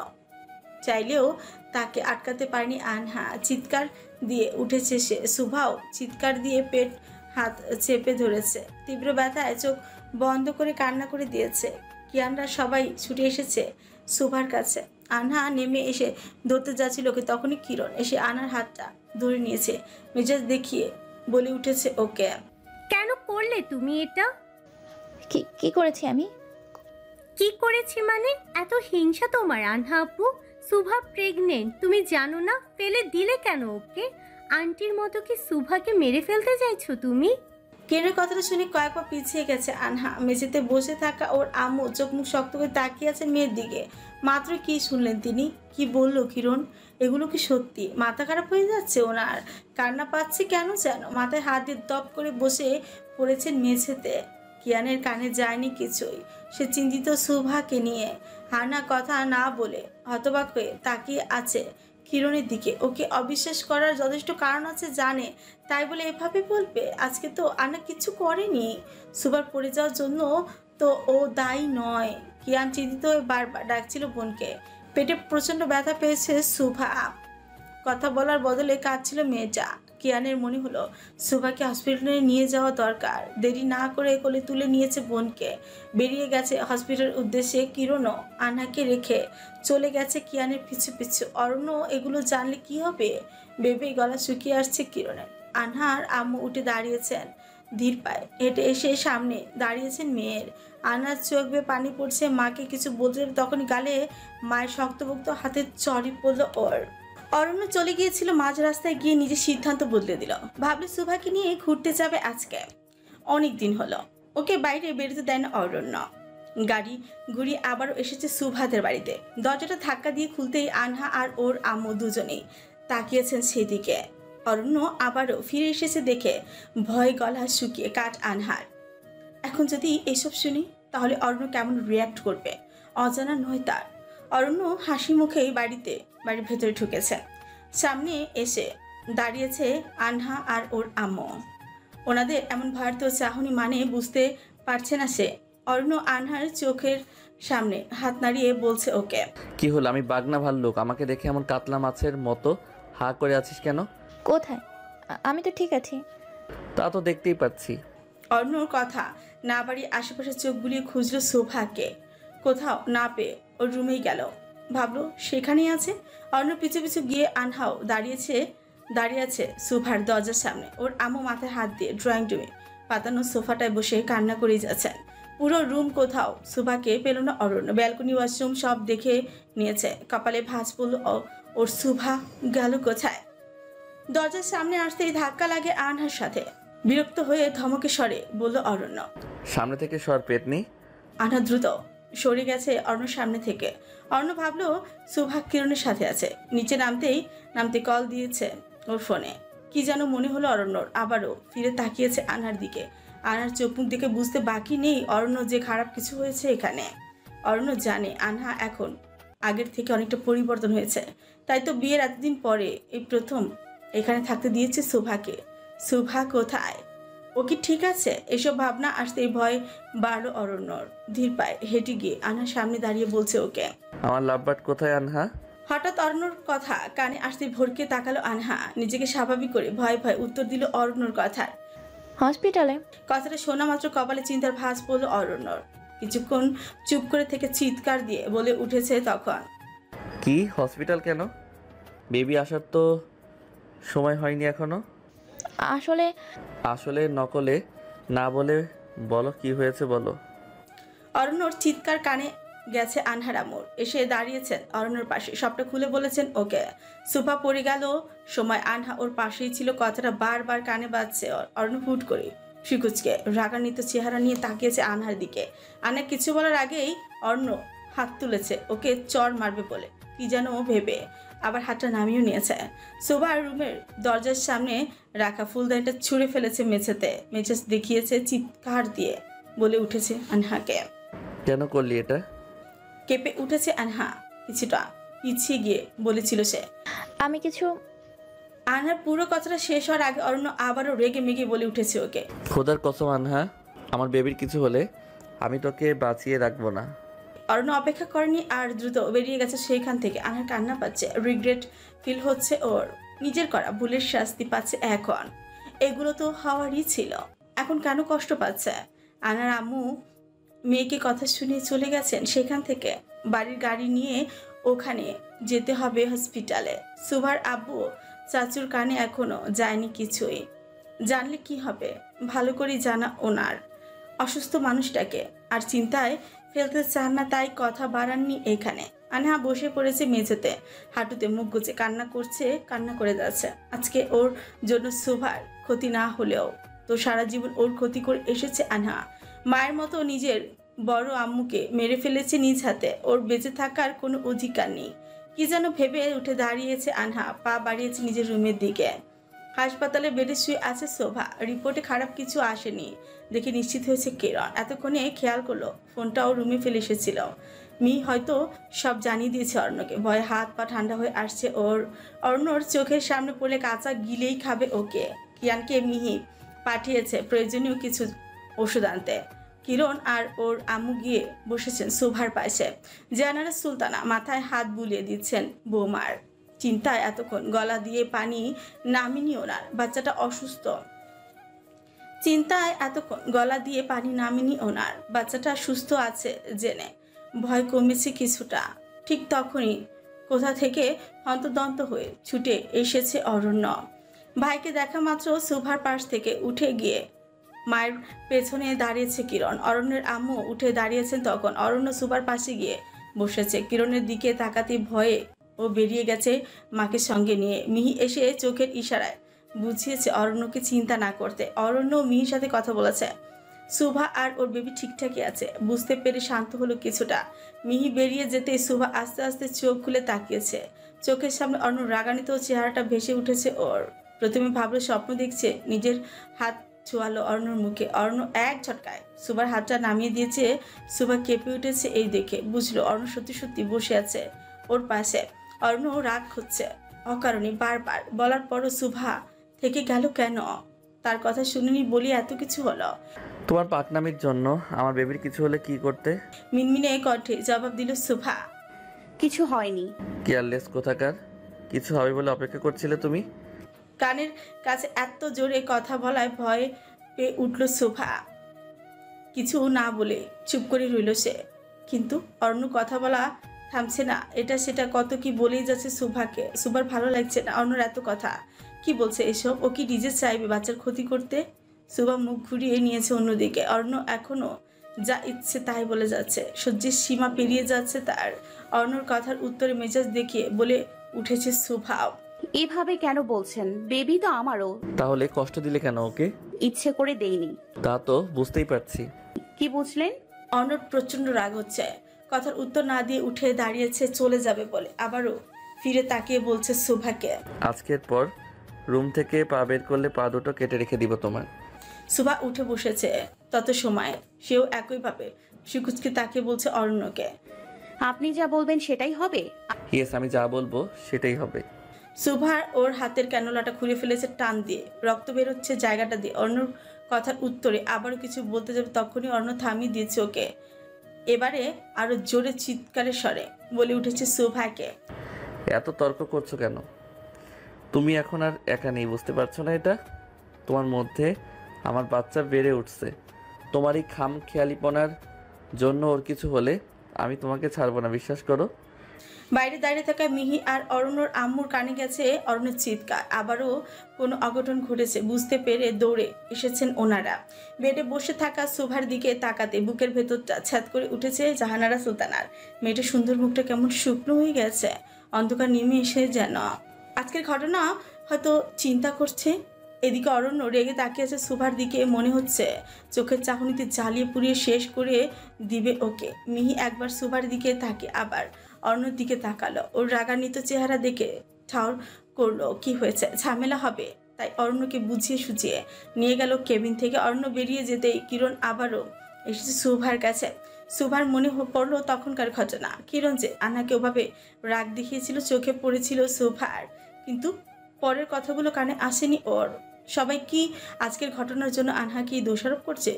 চাইলেও তাকে আটকাতে পারেনি আনহা। চিৎকার দিয়ে উঠেছে সে। সুভাও চিৎকার দিয়ে পেট হাত চেপে ধরেছে। তীব্র ব্যথায় চোখ বন্ধ করে কান্না করে দিয়েছে। কিয়ানরা সবাই ছুটে এসেছে সুভার কাছে। আনহা নেমে এসে ধরতে যাচ্ছিল ওকে, তখনই কিরণ এসে আনার হাতটা ধরে নিয়েছে। মেজাজ দেখিয়ে বলে উঠেছে ওকে, কেন করলে তুমি এটা? কি করেছি আমি? কি করেছি মানে? এত হিংসা তোমার আনহা আপু? সুভা প্রেগনেন্ট, তুমি জানো না? ফেলে দিলে কেন ওকে? আন্টির মতো কি সুভাকে মেরে ফেলতে চাইছো তুমি? কিরণের কথাটা শুনে কয়েকবার পিছিয়ে গেছে আনহা। মেঝেতে বসে থাকা ওর আম্মু চোখ মুখ শক্ত করে তাকিয়ে আছেন মেয়ের দিকে। মাত্র কি শুনলেন তিনি? কি বলল কিরণ? এগুলো কি সত্যি? মাথা খারাপ হয়ে যাচ্ছে ওনার। কান্না পাচ্ছে কেন যেন। মাথায় হাত দিয়ে দপ করে বসে পড়েছেন মেঝেতে। কিয়ানের কানে যায়নি কিছুই। সে চিন্তিত সুভাকে নিয়ে। হানা কথা না বলে হতবাক হয়ে তাকিয়ে আছে কিরণের দিকে। ওকে অবিশ্বাস করার যথেষ্ট কারণ আছে জানে, তাই বলে এভাবে বলবে? আজকে তো আনা কিছু করেনি। সুভার পড়ে যাওয়ার জন্য তো ও দায়ী নয়। কিয়ান চিন্তিত হয়ে বারবার ডাকছিল বোনকে। পেটে প্রচণ্ড ব্যথা পেয়েছে সুভা। কথা বলার বদলে কাঁদছিল মেয়েটা। কিয়ানের মনে হলো সুভাকে হসপিটালে নিয়ে যাওয়া দরকার। দেরি না করে কোলে তুলে নিয়েছে বোনকে। বেরিয়ে গেছে হসপিটালের উদ্দেশ্যে। কিরণও আনহাকে রেখে চলে গেছে কিয়ানের পিছু পিছু। অরণ্য এগুলো জানলে কি হবে ভেবেই গলা শুকিয়ে আসছে কিরণের। আনহার আম্মু উঠে দাঁড়িয়েছেন ধীর পায়ে। হেঁটে এসে সামনে দাঁড়িয়েছেন মেয়ের। আনহার চোখ বেয়ে পানি পড়ছে। মাকে কিছু বলতে তখনই গালে মায়ের শক্তপোক্ত হাতের চড়ি পড়ল ওর। অরণ্য চলে গিয়েছিল। মাঝ রাস্তায় গিয়ে নিজের সিদ্ধান্ত বদলে দিল। ভাবলে সুভাকে নিয়ে ঘুরতে যাবে আজকে। অনেক দিন হলো ওকে বাইরে বেরোতে দেয় না অরণ্য। গাড়ি ঘুরিয়ে আবারও এসেছে সুভাদের বাড়িতে। দরজাটা ধাক্কা দিয়ে খুলতেই আনহা আর ওর আম্মু দুজনেই তাকিয়েছেন সেদিকে। অরণ্য আবারও ফিরে এসেছে দেখে ভয় গলা শুকিয়ে কাঠ আনহার। এখন যদি এসব শুনি তাহলে অরণ্য কেমন রিয়্যাক্ট করবে অজানা নয় তার। অরণ্য হাসি মুখেই বাড়ির ভেতরে ঢুকেছে। সামনে এসে দাঁড়িয়েছে আনহা আর ওর আম্মু। ওনাদের এমন ভয়ার্থ চাহনি মানে বুঝতে পারছে না সে। অরণ্য আনহার চোখের সামনে হাত নাড়িয়ে বলছে ওকে, কি হলো? আমি বাগনা ভাল্লুক, আমাকে দেখে এমন কাতলা মাছের মতো হা করে আছিস কেন? কোথায়? আমি তো ঠিক আছি। তা তো দেখতেই পাচ্ছি। অরণ্যর কথা না বাড়িয়ে আশেপাশে চোখ বুলিয়ে খুঁজল শোভাকে। কোথাও না পেয়ে ওর রুমেই গেল। ভাবলো সেখানেই আছে। অরণ্য পিছু পিছু গিয়ে আনহাও দাঁড়িয়ে আছে শোভার দরজার সামনে। ওর আম্মু মাথায় হাত দিয়ে ড্রয়িং রুমে পাতানো সোফাটায় বসে কান্না করেই যাচ্ছেন। পুরো রুম কোথাও শোভাকে পেল না অরণ্য। ব্যালকনি, ওয়াশরুম সব দেখে নিয়েছে। কপালে ভাঁজ পড়ল ওর। শোভা গেল কোথায়? দরজার সামনে আসতেই ধাক্কা লাগে আনহার সাথে। বিরক্ত হয়ে ধমকে স্বরে বলল অরণ্য, সামনে থেকে সর পেতনি। আনহা দ্রুত সরে গেছে অরণ্যর সামনে থেকে। অরণ্য ভাবলো শোভা কিরণের সাথে আছে। নিচে নামতে কল দিয়েছে ওর ফোনে। কি যেন মনে হলো অরণ্যর। আবারও ফিরে তাকিয়েছে আনহার দিকে। আনহার চোখ মুখ দেখে বুঝতে বাকি নেই অরণ্য যে খারাপ কিছু হয়েছে এখানে। অরণ্য জানে আনহা এখন আগের থেকে অনেকটা পরিবর্তন হয়েছে। তাই তো বিয়ের এতদিন পরে এই প্রথম এখানে থাকতে দিয়েছে শোভাকে। শোভা কোথায়? ও কি ঠিক আছে? এসব ভাবনা আসতেই ভয় বাড়ল অরণ্যর। ধীর পায়ে হেঁটে গিয়ে আনহার সামনে দাঁড়িয়ে বলছে ওকে, আমার লাভবার্ড কোথায় আনহা? হঠাৎ অরণ্যর কথা কানে আসতে ভরকে তাকালো আনহা। নিজেকে স্বাভাবিক করে ভয় ভয় উত্তর দিল অরণ্যর কথার। হসপিটালে। কথাটা শোনা মাত্র কপালে চিন্তার ভাঁজ পড়ল অরণ্যর। কিছুক্ষণ চুপ করে থেকে চিৎকার দিয়ে বলে উঠেছে তখন, কি হসপিটাল কেন? বেবি আসার তো সময় হয়নি এখনো। আসলে নকলে না বলে বলো কি হয়েছে বলো। অরণ্যর চিৎকার কানে গেছে আনহার আম্মুর। এসে দাঁড়িয়েছেন অরণ্যর পাশে। সবটা খুলে বলেছেন ওকে। সুভা পড়ে গেল সময় আনহা ওর পাশেই ছিল। কথাটা বারবার কানে বাজছে। অরণ্য হুট করে শিকুচকে রাগান্বিত চেহারা নিয়ে তাকিয়েছে আনহার দিকে। আনহা কিছু বলার আগেই অরণ্য হাত তুলেছে ওকে চড় মারবে বলে। কি যেন ভেবে আবার হাতটা নামিয়েও নিয়েছে। সুভার রুমের দরজার সামনে রাখা ফুলদানিটা ছুঁড়ে ফেলেছে মেঝেতে। মেঝে দেখিয়েছে চিৎকার দিয়ে বলে উঠেছে আনহাকে, কেন করলি এটা? কেঁপে উঠেছে আনহা। কিছুটা পিছিয়ে গিয়ে বলেছিল সে, আমি কিছু। আনহার পুরো কথাটা শেষ হওয়ার আগে অরণ্য আবারও রেগে মেগে বলে উঠেছে ওকে, খোদার কসম আনহা আমার বেবির কিছু হলে আমি তোকে বাঁচিয়ে রাখবো না। অরণ্য অপেক্ষা করেনি আর দ্রুত বেরিয়ে গেছে সেইখান থেকে। আনহার কান্না পাচ্ছে, রিগ্রেট ফিল হচ্ছে ওর, নিজের করা ভুলের শাস্তি পাচ্ছে এখন। এগুলো তো হওয়ারই ছিল, এখন কেন কষ্ট পাচ্ছে? আনার আম্মু মেয়েকে কথা শুনিয়ে চলে গেছেন সেখান থেকে। বাড়ির গাড়ি নিয়ে ওখানে যেতে হবে হসপিটালে। সুভার আব্বু চাচুর কানে এখনো যায়নি কিছুই। জানলে কি হবে? ভালো করে জানা ওনার অসুস্থ মানুষটাকে, আর চিন্তায় ফেলতে চান না, তাই কথা বাড়াননি এখানে। আনহা বসে পড়েছে মেঝেতে, হাঁটুতে মুখ গুজে কান্না করছে, কান্না করে যাচ্ছে। আজকে ওর জন্য সুভার ক্ষতি না হলেও তো সারা জীবন ওর ক্ষতি করে এসেছে আনহা। মায়ের মতো নিজের বড় আম্মুকে মেরে ফেলেছে নিজ হাতে, ওর বেঁচে থাকার কোনো অধিকার নেই। কি যেন ভেবে উঠে দাঁড়িয়েছে আনহা, পা বাড়িয়েছে নিজের রুমের দিকে। হাসপাতালে বেডে শুয়ে আছে শোভা, রিপোর্টে খারাপ কিছু আসেনি দেখে নিশ্চিত হয়েছে কিরণ। এতক্ষণে খেয়াল করলো ফোনটাও রুমে ফেলে এসেছিল। হয়তো সব জানিয়ে দিয়েছে অর্ণকে। ভয়ে হাত পা ঠান্ডা হয়ে আসছে ওর। অর্ণর চোখের সামনে পড়লে কাঁচা গিলেই খাবে ওকে। কিয়ানকে মিহি পাঠিয়েছে প্রয়োজনীয় কিছু ওষুধ আনতে। কিরণ আর ওর আম্মু গিয়ে বসেছেন শোভার পাশে। জানারা সুলতানা মাথায় হাত বুলিয়ে দিচ্ছেন বৌমার। চিন্তায় এতক্ষণ গলা দিয়ে পানি নামেনি ওনার, বাচ্চাটা অসুস্থ। চিন্তায় এতক্ষণ গলা দিয়ে পানি নামেনি ওনার, বাচ্চাটা সুস্থ আছে জেনে ভয় কমেছে কিছুটা। ঠিক তখনই কোথা থেকে হন্তদন্ত হয়ে ছুটে এসেছে অরণ্য। ভাইকে দেখা মাত্র শোভার পাশ থেকে উঠে গিয়ে মায়ের পেছনে দাঁড়িয়েছে কিরণ। অরণ্যের আম্মু উঠে দাঁড়িয়েছেন তখন। অরণ্য শোভার পাশে গিয়ে বসেছে। কিরণের দিকে তাকাতে ভয়ে ও বেরিয়ে গেছে মাকে সঙ্গে নিয়ে। মিহি এসে চোখের ইশারায় বুঝিয়েছে অরণ্যকে চিন্তা না করতে। অরণ্য মিহির সাথে কথা বলেছে, শোভা আর ওর বেবি ঠিকঠাকই আছে। বুঝতে পেরে শান্ত হলো কিছুটা। মিহি বেরিয়ে যেতে শোভা আস্তে আস্তে চোখ খুলে তাকিয়েছে। চোখের সামনে অর্ণ রাগান্বিত চেহারাটা ভেসে উঠেছে ওর। প্রথমে ভাবলো স্বপ্ন দেখছে, নিজের হাত ছোঁয়ালো অর্ণর মুখে। অর্ণ এক ঝটকায় শোভার হাতটা নামিয়ে দিয়েছে। শোভা কেঁপে উঠেছে এই দেখে বুঝলো অর্ণ সত্যি সত্যি বসে আছে ওর পাশে। অর্ণ রাগ হচ্ছে অকারণে, বারবার বলার পরও শোভা থেকে গেল কেন? তার কথা শুনিনি বলি এত কিছু হলো। তোমার পাকনামির জন্য আমার বেবির কিছু হলে কি করতে? মিনমিনে কণ্ঠে জবাব দিল শোভা। কিছু হয়নি। কেয়ারলেস কোথাকার। কিছু হবে বলে অপেক্ষা করছিলে তুমি? কানের কাছে এত জোরে কথা বলায় ভয় পেয়ে উঠল শোভা। কিছু না বলে চুপ করে রইল সে। কিন্তু অর্ণ কথা বলা থামছে না। এটা সেটা কত কি বলেই যাচ্ছে শোভাকে। শোভার ভালো লাগছে না অর্ণর এত কথা। কি বলছে এসব? ও কি নিজে চাইবে বাচ্চার ক্ষতি করতে? শোভা মুখ ঘুরিয়ে নিয়েছে অন্যদিকে। অর্ণ এখনো যা ইচ্ছে তাই বলে যাচ্ছে, সহ্যের সীমা পেরিয়ে যাচ্ছে তার। অর্ণর কথার উত্তরে মেজাজ দেখিয়ে বলে উঠেছে শোভা, এভাবে কেন বলছেন? বেবি তো আমারও। তাহলে কষ্ট দিলে কেন ওকে? ইচ্ছে করে দেইনি। তা তো বুঝতেই পারছি। কি বুঝলেন? অর্ণর প্রচন্ড রাগ হচ্ছে। কথার উত্তর না দিয়ে উঠে দাঁড়িয়েছে চলে যাবে বলে। আবারও ফিরে তাকিয়ে বলছে শোভাকে, আজকের পর রুম থেকে পা বের করলে পা দুটো কেটে রেখে দিব তোমার। শোভা উঠে বসেছে। তত সময় সেও একইভাবে সুকুচকে তাকিয়ে বলছে অরণ্যকে, আপনি যা বলবেন সেটাই হবে। ইয়েস, আমি যা বলবো সেটাই হবে। শোভা ওর হাতের ক্যানোলাটা খুলে ফেলেছে টান দিয়ে, রক্ত বেরোচ্ছে জায়গাটা দিয়ে। অর্ণর কথার উত্তরে আবারও কিছু বলতে যাবে তখনই অর্ণ থামিয়ে দিয়েছে ওকে। এবারে আরো জোরে চিৎকারের স্বরে বলে উঠেছে শোভাকে, এত তর্ক করছো কেন? তুমি এখন আর একা নেই, বুঝতে পারছো না এটা? তোমার মধ্যে আমার বাচ্চা বেড়ে উঠছে। তোমার এই খাম খেয়ালিপনার জন্য ওর কিছু হলে আমি তোমাকে ছাড়বো না, বিশ্বাস করো। বাইরে দাঁড়িয়ে থাকা মিহি আর অরণ্যর আম্মুর কানে গেছে অরণ্যের চিৎকার। আবারও কোনো অঘটন ঘটেছে বুঝতে পেরে দৌড়ে এসেছেন ওনারা। বেডে বসে থাকা শোভার দিকে তাকাতে বুকের ভেতরটা ছ্যাদ করে উঠেছে জাহানারা সুলতানার। মেয়েটার সুন্দর মুখটা কেমন শুকনো হয়ে গেছে, অন্ধকার নেমে এসে যেন। আজকের ঘটনা হয়তো চিন্তা করছে। এদিকে অরণ্য রেগে তাকিয়ে আছে শোভার দিকে, মনে হচ্ছে চোখের চাহনিতে জ্বালিয়ে পুড়িয়ে শেষ করে দিবে ওকে। মিহি একবার শোভার দিকে তাকে আবার অর্ণর দিকে তাকালো। ওর রাগান্বিত চেহারা দেখে ঠাউর করলো কি হয়েছে, ঝামেলা হবে। তাই অর্ণকে বুঝিয়ে সুঝিয়ে নিয়ে গেল কেবিন থেকে। অর্ণ বেরিয়ে যেতেই কিরণ আবারও এসেছে শোভার কাছে। শোভার মনে পড়লো তখনকার ঘটনা। কিরণ যে আনাকে ওভাবে রাগ দেখিয়েছিল, চোখে পড়েছিল শোভার। কিন্তু পরের কথাগুলো কানে আসেনি ওর। সবাই কি আজকের ঘটনার জন্য আনহাকে দোষারোপ করছে?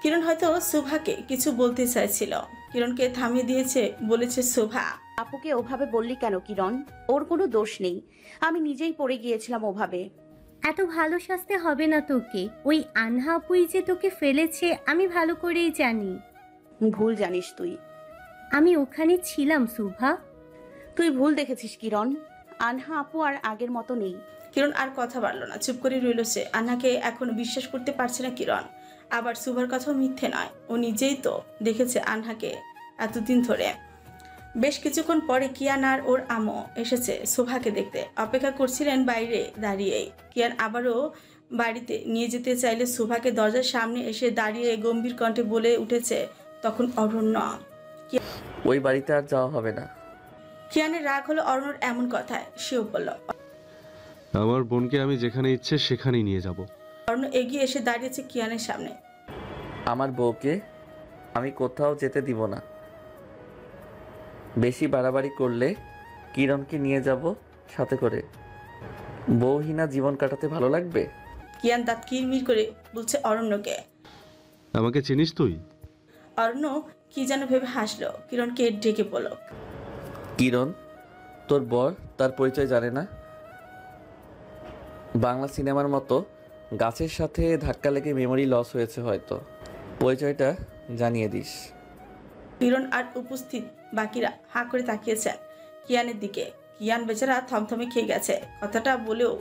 কিরণ হয়তো সুভাকে কিছু বলতে চাইছিল, কিরণকে থামিয়ে দিয়েছে, বলেছে সুভা। আপুকে ওভাবে বললি কেন কিরণ? ওর কোনো দোষ নেই, আমি নিজেই পড়ে গিয়েছিলাম ওভাবে। এত ভালো শাস্তি হবে না তোকে। ওই আনহা আপুই যে তোকে ফেলেছে আমি ভালো করেই জানি। ভুল জানিস তুই। আমি ওখানে ছিলাম সুভা। তুই ভুল দেখেছিস কিরণ। আনহা আপু আর আগের মতো নেই। কিরণ আর কথা বাড়ল না, চুপ করে রইল সে। আন্নাকে এখন বিশ্বাস করতে পারছে না কিরণ। আবার সুভার কথাও মিথ্যে নয়, ও নিজেই তো দেখেছে আনহাকে এতদিন ধরে। বেশ কিছুক্ষণ পরে কিয়ান আর ওর আমও এসেছে সুভাকে দেখতে। অপেক্ষা করছিলেন বাইরে দাঁড়িয়েই। কিয়ান আবারও বাড়িতে নিয়ে যেতে চাইলে সুভাকে দরজার সামনে এসে দাঁড়িয়ে গম্ভীর কণ্ঠে বলে উঠেছে তখন অরণ্য। ওই বাড়িতে আর যাওয়া হবে না। কিয়ানের রাগ হলো অরণ্যর এমন কথায়। সেও বলল, আমার বোনকে আমি যেখানে ইচ্ছে সেখানেই নিয়ে যাব। অরণ্য এগিয়ে এসে দাঁড়িয়েছে কিয়ানের সামনে। আমার বউকে আমি কোথাও যেতে দিব না। বেশি বাড়াবাড়ি করলে কিরণকে নিয়ে যাব সাথে করে। বউহীনা জীবন কাটাতে ভালো লাগবে? কিয়ান দাঁত কিরমির করে বলছে অরণ্যকে। আমাকে চিনিস তুই? অরণ্য কি যেন ভেবে হাসলো। কিরণকে ডেকে বলল, কিরণ, তোর বর তার পরিচয় জানে না? বাংলা সিনেমার মতো গাছের সাথে ধাক্কা লেগে মেমোরি লস হয়েছে হয়তো। পরিচয়টা জানিয়ে দিস। কিরণ আর উপস্থিত বাকিরা হাঁ করে তাকিয়েছেন কিয়ানের দিকে। কিয়ান বেচারা থমথমে খেয়ে গেছে। কথাটা বলেও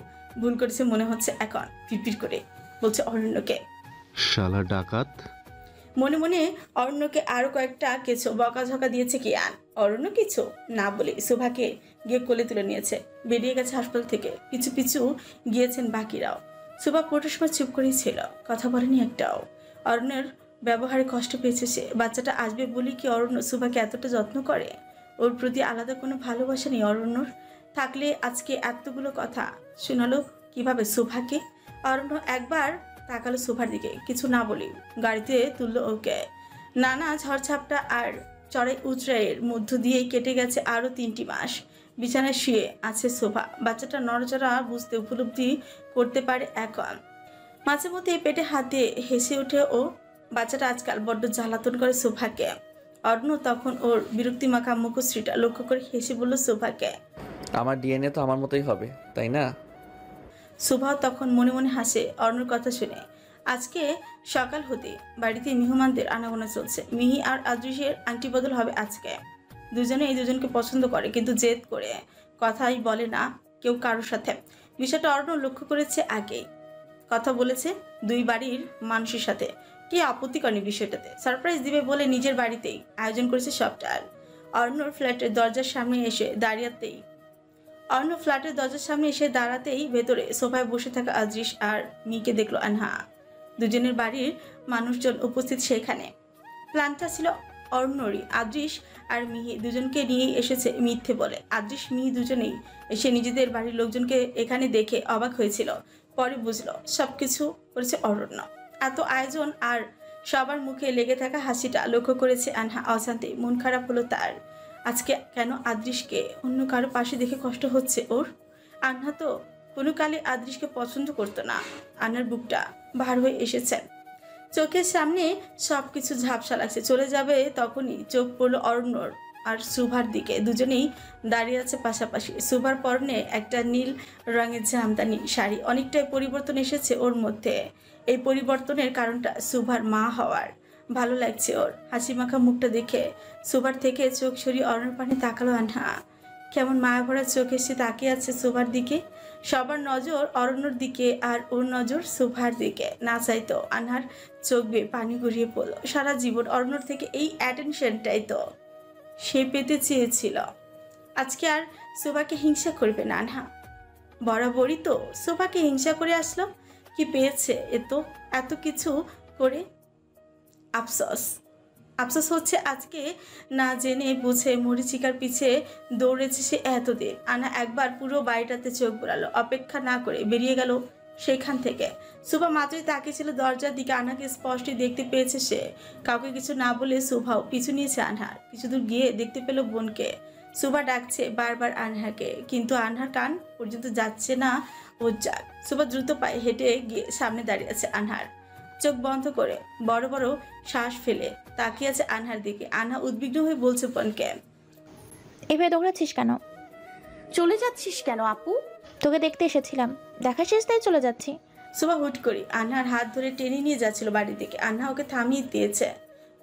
ভুল করেছে মনে হচ্ছে এখন। ফিরফির করে বলছে অরণ্যকে, শালা ডাকাত। মনে মনে অরণ্যকে আরো কয়েকটা কিছু বকাঝকা দিয়েছে কিয়ান। অরণ্য কিছু না বলে সুভাকে গিয়ে কোলে তুলে নিয়েছে, বেরিয়ে গেছে হাসপাতাল থেকে। পিছু পিছু গিয়েছেন বাকিরাও। সুভা পুরোটা সময় চুপ করেই ছিল, কথা বলেনি একটাও। অরণ্যের ব্যবহারে কষ্ট পেয়েছে সে। বাচ্চাটা আসবে বলে কি অরণ্য সুভাকে এতটা যত্ন করে? ওর প্রতি আলাদা কোনো ভালোবাসা নেই অরণ্যর? থাকলে আজকে এতগুলো কথা শোনালো কিভাবে সুভাকে? অরণ্য একবার তাকালো সুভার দিকে, কিছু না বলি গাড়িতে তুললো ওকে। নানা ঝড়ঝাপটা আর চড়াই উচড়াইয়ের মধ্য দিয়েই কেটে গেছে আরো 3টি মাস। বিছানায় শুয়ে আছে শোভা। বাচ্চাটা নড়াচড়া বুঝতে উপলব্ধি করতে পারে এখন। মাঝে মধ্যে পেটে হাত দিয়ে হেসে ওঠে ও। বাচ্চাটা আজকাল বড্ড জ্বালাতন করে শোভাকে। অর্ণ তখন ওর বিরক্তি মাখা মুখশ্রীটা লক্ষ্য করে হেসে বলল শোভাকে, আমার ডিএনএ তো আমার মতোই হবে, তাই না? শোভাও তখন মনে মনে হাসে অর্ণর কথা শুনে। আজকে সকাল হতে বাড়িতে মেহমানদের আনাগোনা চলছে। মিহি আর আদৃশের আংটি বদল হবে আজকে। দুজনে এই দুজনকে পছন্দ করে, কিন্তু জেদ করে কথাই বলে না কেউ কারোর সাথে। বিষয়টা অর্ণ লক্ষ্য করেছে আগেই। কথা বলেছে দুই বাড়ির মানুষের সাথে। কি আপত্তি করেনি বিষয়টাতে। সারপ্রাইজ দিবে বলে নিজের বাড়িতেই আয়োজন করেছে সবটার। অর্ণর ফ্ল্যাটের দরজার সামনে এসে দাঁড়াতেই ভেতরে সোফায় বসে থাকা আদৃশ আর মিকে দেখলো আনহা। দুজনের বাড়ির মানুষজন উপস্থিত সেখানে। প্ল্যানটা ছিল অর্ণরই। আদৃশ আর মিহি দুজনকে নিয়েই এসেছে মিথ্যে বলে। আদৃশ মিহি দুজনেই এসে নিজেদের বাড়ির লোকজনকে এখানে দেখে অবাক হয়েছিল। পরে বুঝলো সবকিছু করেছে অরণ্য। এত আয়োজন আর সবার মুখে লেগে থাকা হাসিটা লক্ষ্য করেছে আনহা। অশান্তি মন খারাপ হলো তার। আজকে কেন আদৃশকে অন্য কারো পাশে দেখে কষ্ট হচ্ছে ওর? আনহা তো কোনো কালে আদৃশকে পছন্দ করতো না। আনার বুকটা ভার হয়ে এসেছে। চোখের সামনে সবকিছু ঝাপসা লাগছে। চলে যাবে তখনই চোখ পড়লো অরণ্যর আর সুভার দিকে। দুজনেই দাঁড়িয়ে আছে পাশাপাশি। সুভার পরনে একটা নীল রঙের জামদানি শাড়ি। অনেকটাই পরিবর্তন এসেছে ওর মধ্যে। এই পরিবর্তনের কারণটা সুভার মা হওয়ার। ভালো লাগছে ওর হাসি মাখা মুখটা দেখে। সুভার থেকে চোখ সরিয়ে অরণ্যর পানে তাকালো আনহা। কেমন মায়া ভরা চোখে সে তাকিয়ে আছে সুভার দিকে। সবার নজর অরণ্যর দিকে আর ওর নজর সুভার দিকে। না চাইতো আনহার চোখ বেয়ে পানি গড়িয়ে পড়লো। সারা জীবন অরণ্যর থেকে এই অ্যাটেনশনটাই তো সে পেতে চেয়েছিল। আজকে আর সুভাকে হিংসা করবে না আনহা। বরাবরই তো সুভাকে হিংসা করে আসলো। কি পেয়েছে এত কিছু করে? আফসোস হচ্ছে আজকে না জেনে বুঝে মরিচিকার পিছে দৌড়েছে সে এতদিন। আনা একবার পুরো বাড়িটাতে চোখ বোলালো। অপেক্ষা না করে বেরিয়ে গেল সেখান থেকে। সুভা মাত্রই তাকিয়েছিল দরজার দিকে। আনাকে স্পষ্ট দেখতে পেয়েছে সে। কাউকে কিছু না বলে সুভাও পিছু নিয়েছে আনহার। কিছু দূর গিয়ে দেখতে পেল বোনকে। সুভা ডাকছে বারবার আনহাকে, কিন্তু আনহার কান পর্যন্ত যাচ্ছে না ওর যাক। সুভা দ্রুত পায়ে হেঁটে গিয়ে সামনে দাঁড়িয়ে আছে আনহার। চোখ বন্ধ করে বড় বড় শ্বাস ফেলে তাকিয়ে আছে আনহার দিকে। আনহা উদ্বিগ্ন হয়ে বলছে বোনকে, এভাবে দৌড়াচ্ছিস কেন? চলে যাচ্ছিস কেন আপু? তোকে দেখতে এসেছিলাম, দেখা শেষ তাই চলে যাচ্ছি। সুভা হুট করে আনহার হাত ধরে টেনে নিয়ে যাচ্ছিল বাড়ির দিকে। আনহা ওকে থামিয়ে দিয়েছে।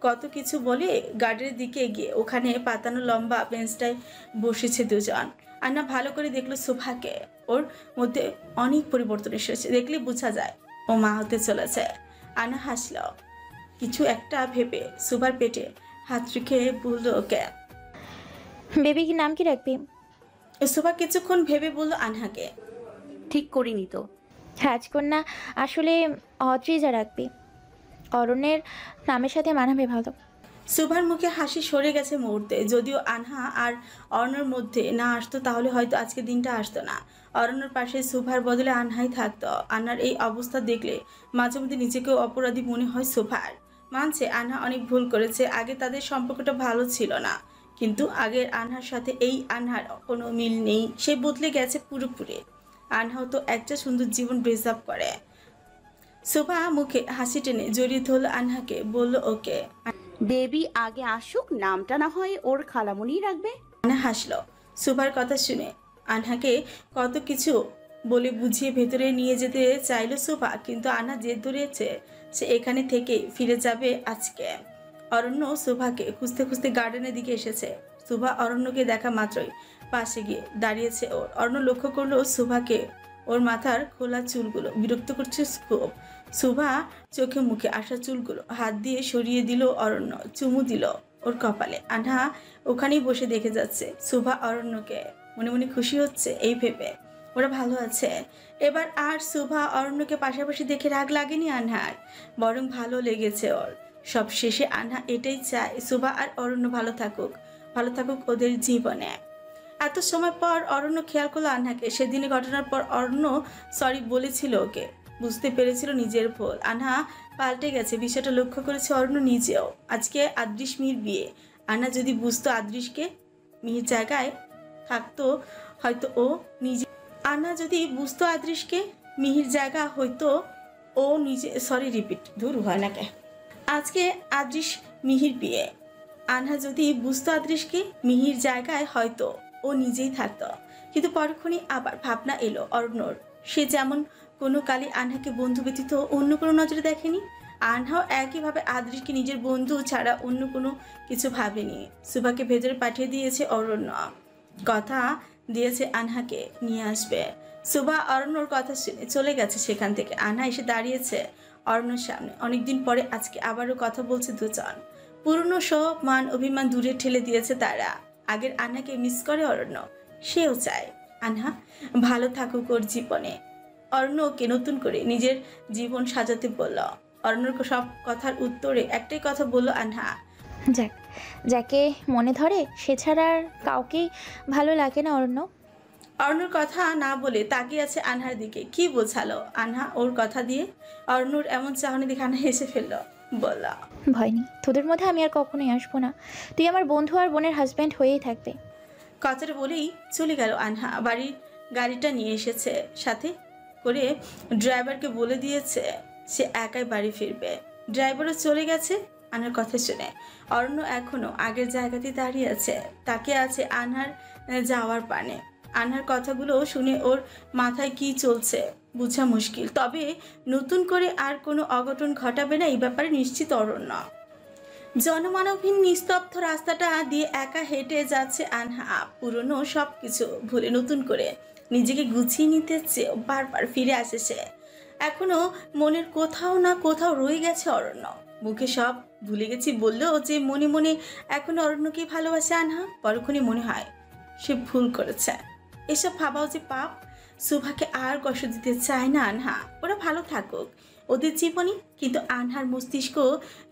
কত কিছু বলে গার্ডের দিকে গিয়ে ওখানে পাতানো লম্বা বেঞ্চটায় বসেছে দুজন। আন্না ভালো করে দেখলো সুভাকে। ওর মধ্যে অনেক পরিবর্তন এসেছে, দেখলে বোঝা যায় ও মা হতে চলেছে। আন্না হাসল কিছু একটা ভেবে, সুভার পেটে হাত রেখে বলল ওকে, বেবি কি নাম কি রাখবি? সুভা কিছুক্ষণ ভেবে বলল আনহাকে, ঠিক করিনি তো। রাজকন্যা আসলে অদ্রিজা রাখবি, অরণ্যের নামের সাথে মানাবে ভালো। সুভার মুখে হাসি সরে গেছে মুহূর্তে। যদিও আনহা আর অরণ্যর মধ্যে না আসতো তাহলে হয়তো আজকে দিনটা আসতো না। অরণ্যর পাশে সুভার বদলে আনহাই থাকতো। আনহার এই অবস্থা দেখলে মাঝে মধ্যে নিজেকেও অপরাধী মনে হয় সুভার। মানছে আনহা অনেক ভুল করেছে, আগে তাদের সম্পর্কটা ভালো ছিল না, কিন্তু আগের আনহার সাথে এই আনহার কোনো মিল নেই। সে বদলে গেছে পুরোপুরি। আনহাও তো একটা সুন্দর জীবন ব্রেকআপ করে। সুভা মুখে হাসি টেনে জড়িয়ে ধরল আনহাকে, বলল ওকে। বেবি আগে আসুক, নামটা না হয় ওর খালামুনি রাখবে। আনহা হাসলো সুভার কথা শুনে। আনহাকে কত কিছু বলে বুঝিয়ে ভেতরে নিয়ে যেতে চাইল সুভা, কিন্তু আনহা জেদ ধরেছে সে এখানে থেকে ফিরে যাবে আজকে। অরণ্য সুভাকে খুঁজতে খুঁজতে গার্ডেনের দিকে এসেছে। সুভা অরণ্যকে দেখা মাত্রই পাশে গিয়ে দাঁড়িয়েছে ওর। অরণ্য লক্ষ্য করলো সুভাকে, ওর মাথার খোলা চুলগুলো বিরক্ত করছে খুব। সুভা চোখে মুখে আসা চুলগুলো হাত দিয়ে সরিয়ে দিল অরণ্য, চুমু দিল ওর কপালে। আনহা ওখানেই বসে দেখে যাচ্ছে সুভা অরণ্যকে, মনে মনে খুশি হচ্ছে এই ভেবে ওরা ভালো আছে। এবার আর সুভা অরণ্যকে পাশাপাশি দেখে রাগ লাগেনি আনহার, বরং ভালো লেগেছে ওর। সব শেষে আনহা এটাই চায় সুভা আর অরণ্য ভালো থাকুক ওদের জীবনে। এত সময় পর অরণ্য খেয়াল করলো আনহাকে। সেদিনের ঘটনার পর অরণ্য সরি বলেছিল ওকে, বুঝতে পেরেছিল নিজের ভুল। আনহা পাল্টে গেছে, বিষয়টা লক্ষ্য করেছে অরণ্য নিজেও। আজকে আদৃশ মিহির বিয়ে। আনহা যদি বুঝতো আদৃশকে মিহির জায়গায় থাকতো হয়তো ও নিজে, আনহা যদি বুঝতো আদৃশকে মিহির জায়গা হয়তো ও নিজে, সরি রিপিট দূর হয় না কে, আজকে আদৃশ মিহির বিয়ে। আনহা যদি বুঝতো আদৃশকে মিহির জায়গায় হয়তো ও নিজেই থাকতো। কিন্তু পরক্ষণই আবার ভাবনা এলো অরণ্যর, সে যেমন কোনো কালে আনহাকে বন্ধু ব্যতীত অন্য কোনো নজরে দেখেনি, আনহাও একইভাবে আদৃশকে নিজের বন্ধু ছাড়া অন্য কোনো কিছু ভাবেনি। সুভাকে ভেতরে পাঠিয়ে দিয়েছে অরণ্য, কথা দিয়েছে আনহাকে নিয়ে আসবে। সুভা অরণ্যর কথা শুনে চলে গেছে সেখান থেকে। আনহা এসে দাঁড়িয়েছে অরণ্যর সামনে। অনেকদিন পরে আজকে আবারও কথা বলছে দুজন। পুরনো সব মান অভিমান দূরে ঠেলে দিয়েছে তারা। আগের আনহাকে মিস করে অরণ্য, সেও চায় আনহা ভালো থাকুক ওর জীবনে। অরণ্যকে নতুন করে নিজের জীবন সাজাতে বলল। অরণ্যর সব কথার উত্তরে একটাই কথা বলল আনহা, যাক, যাকে মনে ধরে সে ছাড়া আর কাউকেই ভালো লাগে না অরণ্য। অরণ্যর কথা না বলে তাকিয়ে আছে আনহার দিকে। কি বোঝালো আনহা ওর কথা দিয়ে? অরণ্যর এমন চাহনি দেখে আনহা হেসে ফেলল, বলল, ভয় নেই, তোদের মধ্যে আমি আর কখনোই আসবো না। তুই আমার বন্ধু আর বোনের হাজব্যান্ড হয়েই থাকবে। কথাটা বলেই চলে গেল আনহা। বাড়ির গাড়িটা নিয়ে এসেছে, সাথে করে ড্রাইভারকে বলে দিয়েছে সে একাই বাড়ি ফিরবে। ড্রাইভারও চলে গেছে আনহার কথা শুনে। অরণ্য এখনো আগের জায়গাতেই দাঁড়িয়ে আছে, তাকে আছে আনহার যাওয়ার পানে। আনহার কথাগুলো শুনে ওর মাথায় কি চলছে বোঝা মুশকিল, তবে নতুন করে আর কোনো অঘটন ঘটাবে না এই ব্যাপারে নিশ্চিত অরণ্য। জনমানবহীন নিস্তব্ধ রাস্তাটা দিয়ে একা হেঁটে যাচ্ছে আনহা। পুরনো সব কিছু ভুলে নতুন করে নিজেকে গুছিয়ে নিতে চেয়ে বারবার ফিরে আসে সে। এখনো মনের কোথাও না কোথাও রয়ে গেছে অরণ্য। মুখে সব ভুলে গেছি বললেও যে মনে মনে এখনো অরণ্যকে ভালোবাসে আনহা। পরক্ষণে মনে হয় সে ভুল করেছে। এসব ভাবাও যে পাপ। সুভাকে আর কষ্ট দিতে চায় না আনহা, ওরা ভালো থাকুক ওদের জীবনে। কিন্তু আনহার মস্তিষ্ক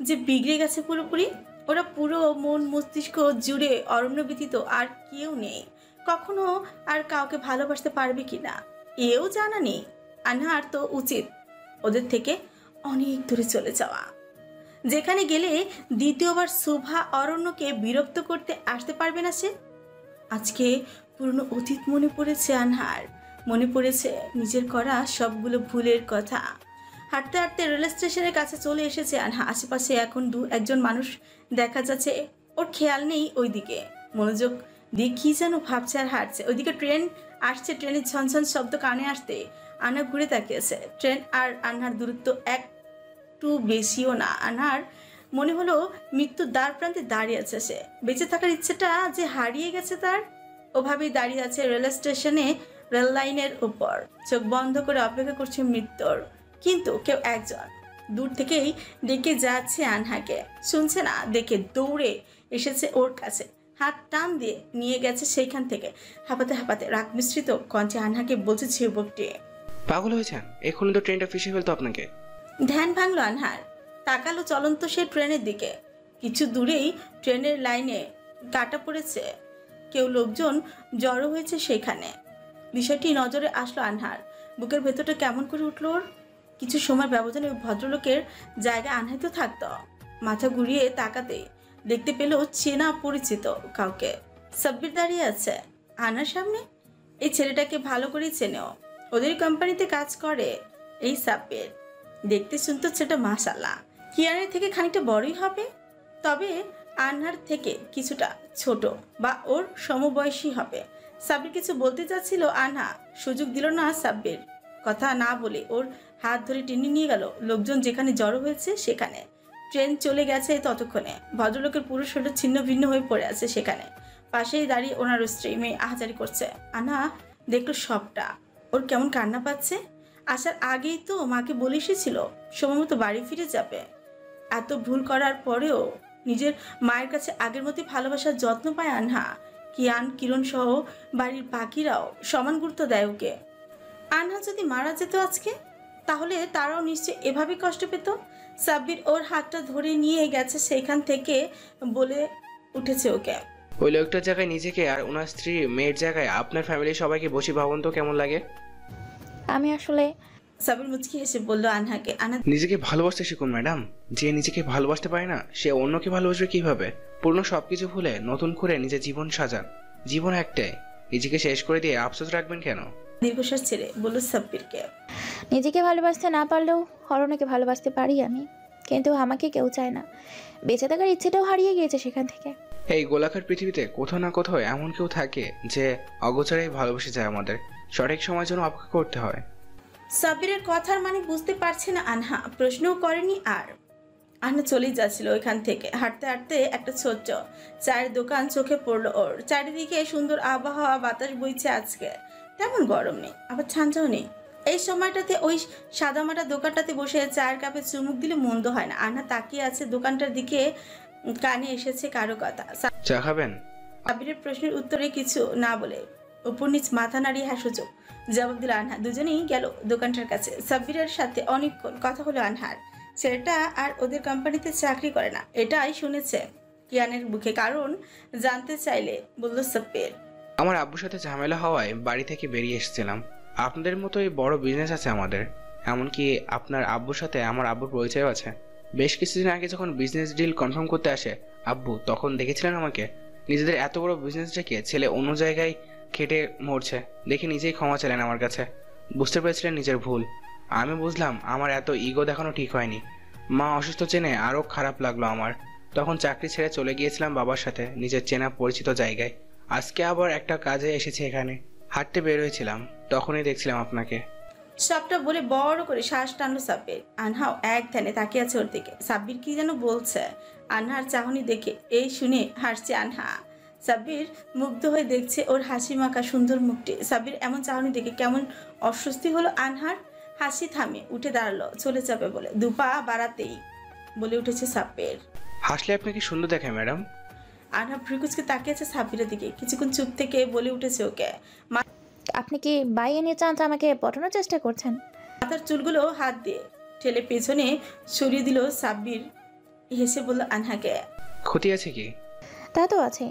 যে বিগড়ে গেছে পুরোপুরি। ওরা পুরো মন মস্তিষ্ক জুড়ে অরণ্য ব্যতীত আর কেউ নেই। কখনো আর কাউকে ভালোবাসতে পারবে কিনা এও জানা নেই। আনহার তো উচিত ওদের থেকে অনেক দূরে চলে যাওয়া, যেখানে গেলে দ্বিতীয়বার সুভা অরণ্যকে বিরক্ত করতে আসতে পারবে না সে। আজকে পুরনো অতীত মনে পড়েছে আনহার, মনে পড়েছে নিজের করা সবগুলো ভুলের কথা। হাঁটতে হাঁটতে রেল স্টেশনের কাছে চলে এসেছে আনহা। আশেপাশে এখন একজন মানুষ দেখা যাচ্ছে, ওর খেয়াল নেই ওইদিকে, মনোযোগ দিয়ে কি যেন ভাবছে আর হাঁটছে। ওইদিকে ট্রেন আসছে, ট্রেনের ঝনঝন শব্দ কানে আসতে আনহা ঘুরে তাকিয়েছে। ট্রেন আর আনহার দূরত্ব একটু বেশিও না। আনহার মনে হলো মৃত্যুর দ্বার প্রান্তে দাঁড়িয়ে আছে সে। বেঁচে থাকার ইচ্ছেটা যে হারিয়ে গেছে তার। ওভাবেই দাঁড়িয়ে আছে রেল স্টেশনে, রেল লাইনের উপর, চোখ বন্ধ করে অপেক্ষা করছে মৃত্যুর। কিন্তু কেউ একজন দূর থেকেই ডেকে যাচ্ছে আনহাকে। শুনছে না দেখে দৌড়ে এসেছে ওর কাছে, হাত টান দিয়ে নিয়ে গেছে সেইখান থেকে। হাঁপাতে হাঁপাতে রাগ মিশ্রিত কণ্ঠে আনহাকে বলছে যুবকটি, পাগল হয়েছেন? এখনই তো ট্রেনটা ফিসে ফেলতো আপনাকে। ধ্যান ভাঙলো আনহার, তাকালো চলন্ত সে ট্রেনের দিকে। কিছু দূরেই ট্রেনের লাইনে কাটা পড়েছে, কেউ লোকজন জড়ো হয়েছে সেখানে। বিষয়টি নজরে আসলো আনহার। বুকের ভেতরটা কেমন করে উঠল ওর। কিছু সময় ব্যবধানে ওই ভদ্রলোকের জায়গায় আনহাই তো থাকত। মাথা ঘুরিয়ে তাকাতে দেখতে পেল চেনা পরিচিত কাউকে। সাব্বির দাঁড়িয়ে আছে আনহার সামনে। এই ছেলেটাকে ভালো করেই চেনেও, ওদের কোম্পানিতে কাজ করে এই সাব্বির। দেখতে শুনতে ছেলেটা মাশাআল্লাহ কিয়ানের থেকে খানিকটা বড়ই হবে, তবে আনহার থেকে কিছুটা ছোট বা ওর সমবয়সী হবে। সাব্বির কিছু বলতে চাচ্ছিল, আনহা সুযোগ দিল না। সাব্বির কথা না বলে ওর হাত ধরে টেনে নিয়ে গেল লোকজন যেখানে জড়ো হয়েছে সেখানে। ট্রেন চলে গেছে ততক্ষণে। ভদ্রলোকের পুরো শরীর ছিন্ন ভিন্ন হয়ে পড়ে আছে সেখানে। পাশেই দাঁড়িয়ে ওনার স্ত্রী মেয়ে আহাজারি করছে। আনহা দেখলো সবটা। ওর কেমন কান্না পাচ্ছে। আসার আগেই তো মাকে বলে এসেছিল সময় মতো বাড়ি ফিরে যাবে। এত ভুল করার পরেও নিজের মায়ের কাছে আগের মতোই ভালোবাসার যত্ন পায় আনহা। কিয়ান, কিরণ সহ বাড়ির বাকিরাও সমান গুরুত্ব দেয় ওকে। আনহা যদি মারা যেত আজকে, তাহলে তারাও নিশ্চয় এভাবে কষ্ট পেত। সাব্বির ওর হাতটা ধরে নিয়ে গেছে সেইখান থেকে, বলে উঠেছে ওকে, ওই লোকটার জায়গায় নিজেকে আর ওনার স্ত্রী মেয়ের জায়গায় আপনার ফ্যামিলির সবাইকে বসে ভাবুন তো কেমন লাগে। আমি আসলে সাব্বির মুচকি এসে বলল আনহাকে, আনহা নিজেকে ভালোবাসতে শিখুন ম্যাডাম। যে নিজেকে ভালোবাসতে পারে না সে অন্যকে ভালোবাসবে কিভাবে? পুরনো সবকিছু ভুলে নতুন করে নিজের জীবন সাজান। জীবন একটাই, নিজেকে শেষ করে দিয়ে আফসোস রাখবেন কেন? দীর্ঘশ্বাস ছেড়ে বলল সাব্বিরকে, নিজেকে ভালোবাসতে না পারলেও অরণ্যকে ভালোবাসতে পারি আমি, কিন্তু আমাকে কেউ চায় না। বেঁচে থাকার ইচ্ছেটাও হারিয়ে গিয়েছে সেখান থেকে। এই গোলাকার পৃথিবীতে কোথাও না কোথাও এমন কেউ থাকে যে অগোচরেই ভালোবেসে যায় আমাদের। সঠিক সময়ের জন্য অপেক্ষা করতে হয়। সাব্বিরের কথার মানে বুঝতে পারছে না আনহা, প্রশ্নও করেনি আর। আনহা চলেই যাচ্ছিল ওইখান থেকে। হাঁটতে হাঁটতে একটা ছোট্ট চায়ের দোকান চোখে পড়লো ওর। চারিদিকে সুন্দর আবহাওয়া, বাতাস বইছে আজকে, তেমন গরম নেই আবার ঠান্ডাও নেই। এই সময়টাতে ওই সাদামাটা দোকানটাতে বসে চায়ের কাপে চুমুক দিলে মন্দ হয় না। আনহা তাকিয়ে আছে দোকানটার দিকে, কানে এসেছে কারো কথা। চা খাবেন? সাব্বিরের প্রশ্নের উত্তরে কিছু না বলে উপর নিচ মাথা নাড়িয়ে হাসুচোখ জবাব দিল আনহা। দুজনেই গেল দোকানটার কাছে। সাব্বিরের সাথে অনেকক্ষণ কথা হলো আনহার। ছেলেটা আর ওদের কোম্পানিতে চাকরি করে না, এটাই শুনেছে কিয়ানের মুখে। কারণ জানতে চাইলে বলল সাব্বির, আমার আব্বুর সাথে ঝামেলা হওয়ায় বাড়ি থেকে বেরিয়ে এসেছিলাম। আপনাদের মতোই বড় বিজনেস আছে আমাদের, এমনকি আপনার আব্বুর সাথে আমার আব্বুর পরিচয় আছে। বেশ কিছুদিন আগে যখন বিজনেস ডিল কনফার্ম করতে আসে আব্বু, তখন দেখেছিলেন আমাকে। নিজেদের এত বড় বিজনেস রেখে ছেলে অন্য জায়গায় খেটে মরছে দেখে নিজেই ক্ষমা চাইলেন আমার কাছে। বুঝতে পেরেছিলেন নিজের ভুল। আমি বুঝলাম আমার এত ইগো দেখানো ঠিক হয়নি। মা অসুস্থ জেনে আরও খারাপ লাগলো আমার। তখন চাকরি ছেড়ে চলে গিয়েছিলাম বাবার সাথে নিজের চেনা পরিচিত জায়গায়। আজকে আবার একটা কাজে এসেছি এখানে। হাঁটতে বের হয়েছিলাম, তখনই দেখছিলাম আপনাকে। সবটা বলে বড় করে শ্বাস টানলো সাব্বির। আনহাও এক ধ্যানে তাকিয়ে আছে ওর দিকে। সাব্বির কি যেন বলছে আনহার চাহনি দেখে। এই শুনে হাসছে আনহা। সাব্বির মুগ্ধ হয়ে দেখছে ওর হাসি মাখা সুন্দর মুখটি। সাব্বির এমন চাহনি দেখে কেমন অস্বস্তি হলো আনহার। হাসি থামে উঠে দাঁড়ালো চলে যাবে বলে। দুপা বাড়াতেই বলে উঠেছে সাব্বির, হাসলে আপনাকে সুন্দর দেখায় ম্যাডাম। আনহা ভ্রুকুচকে তাকিয়েছে সাব্বিরের দিকে। কিছুক্ষণ চুপ থেকে বলে উঠেছে ওকে, আপনি কি বাই এনি চান্স আমাকে পটানোর চেষ্টা করছেন? মাথার চুলগুলো হাত দিয়ে ঠেলে পেছনে সরিয়ে দিল সাব্বির। হেসে বলল আনহাকে, ক্ষতি আছে কি? তা তো আছে।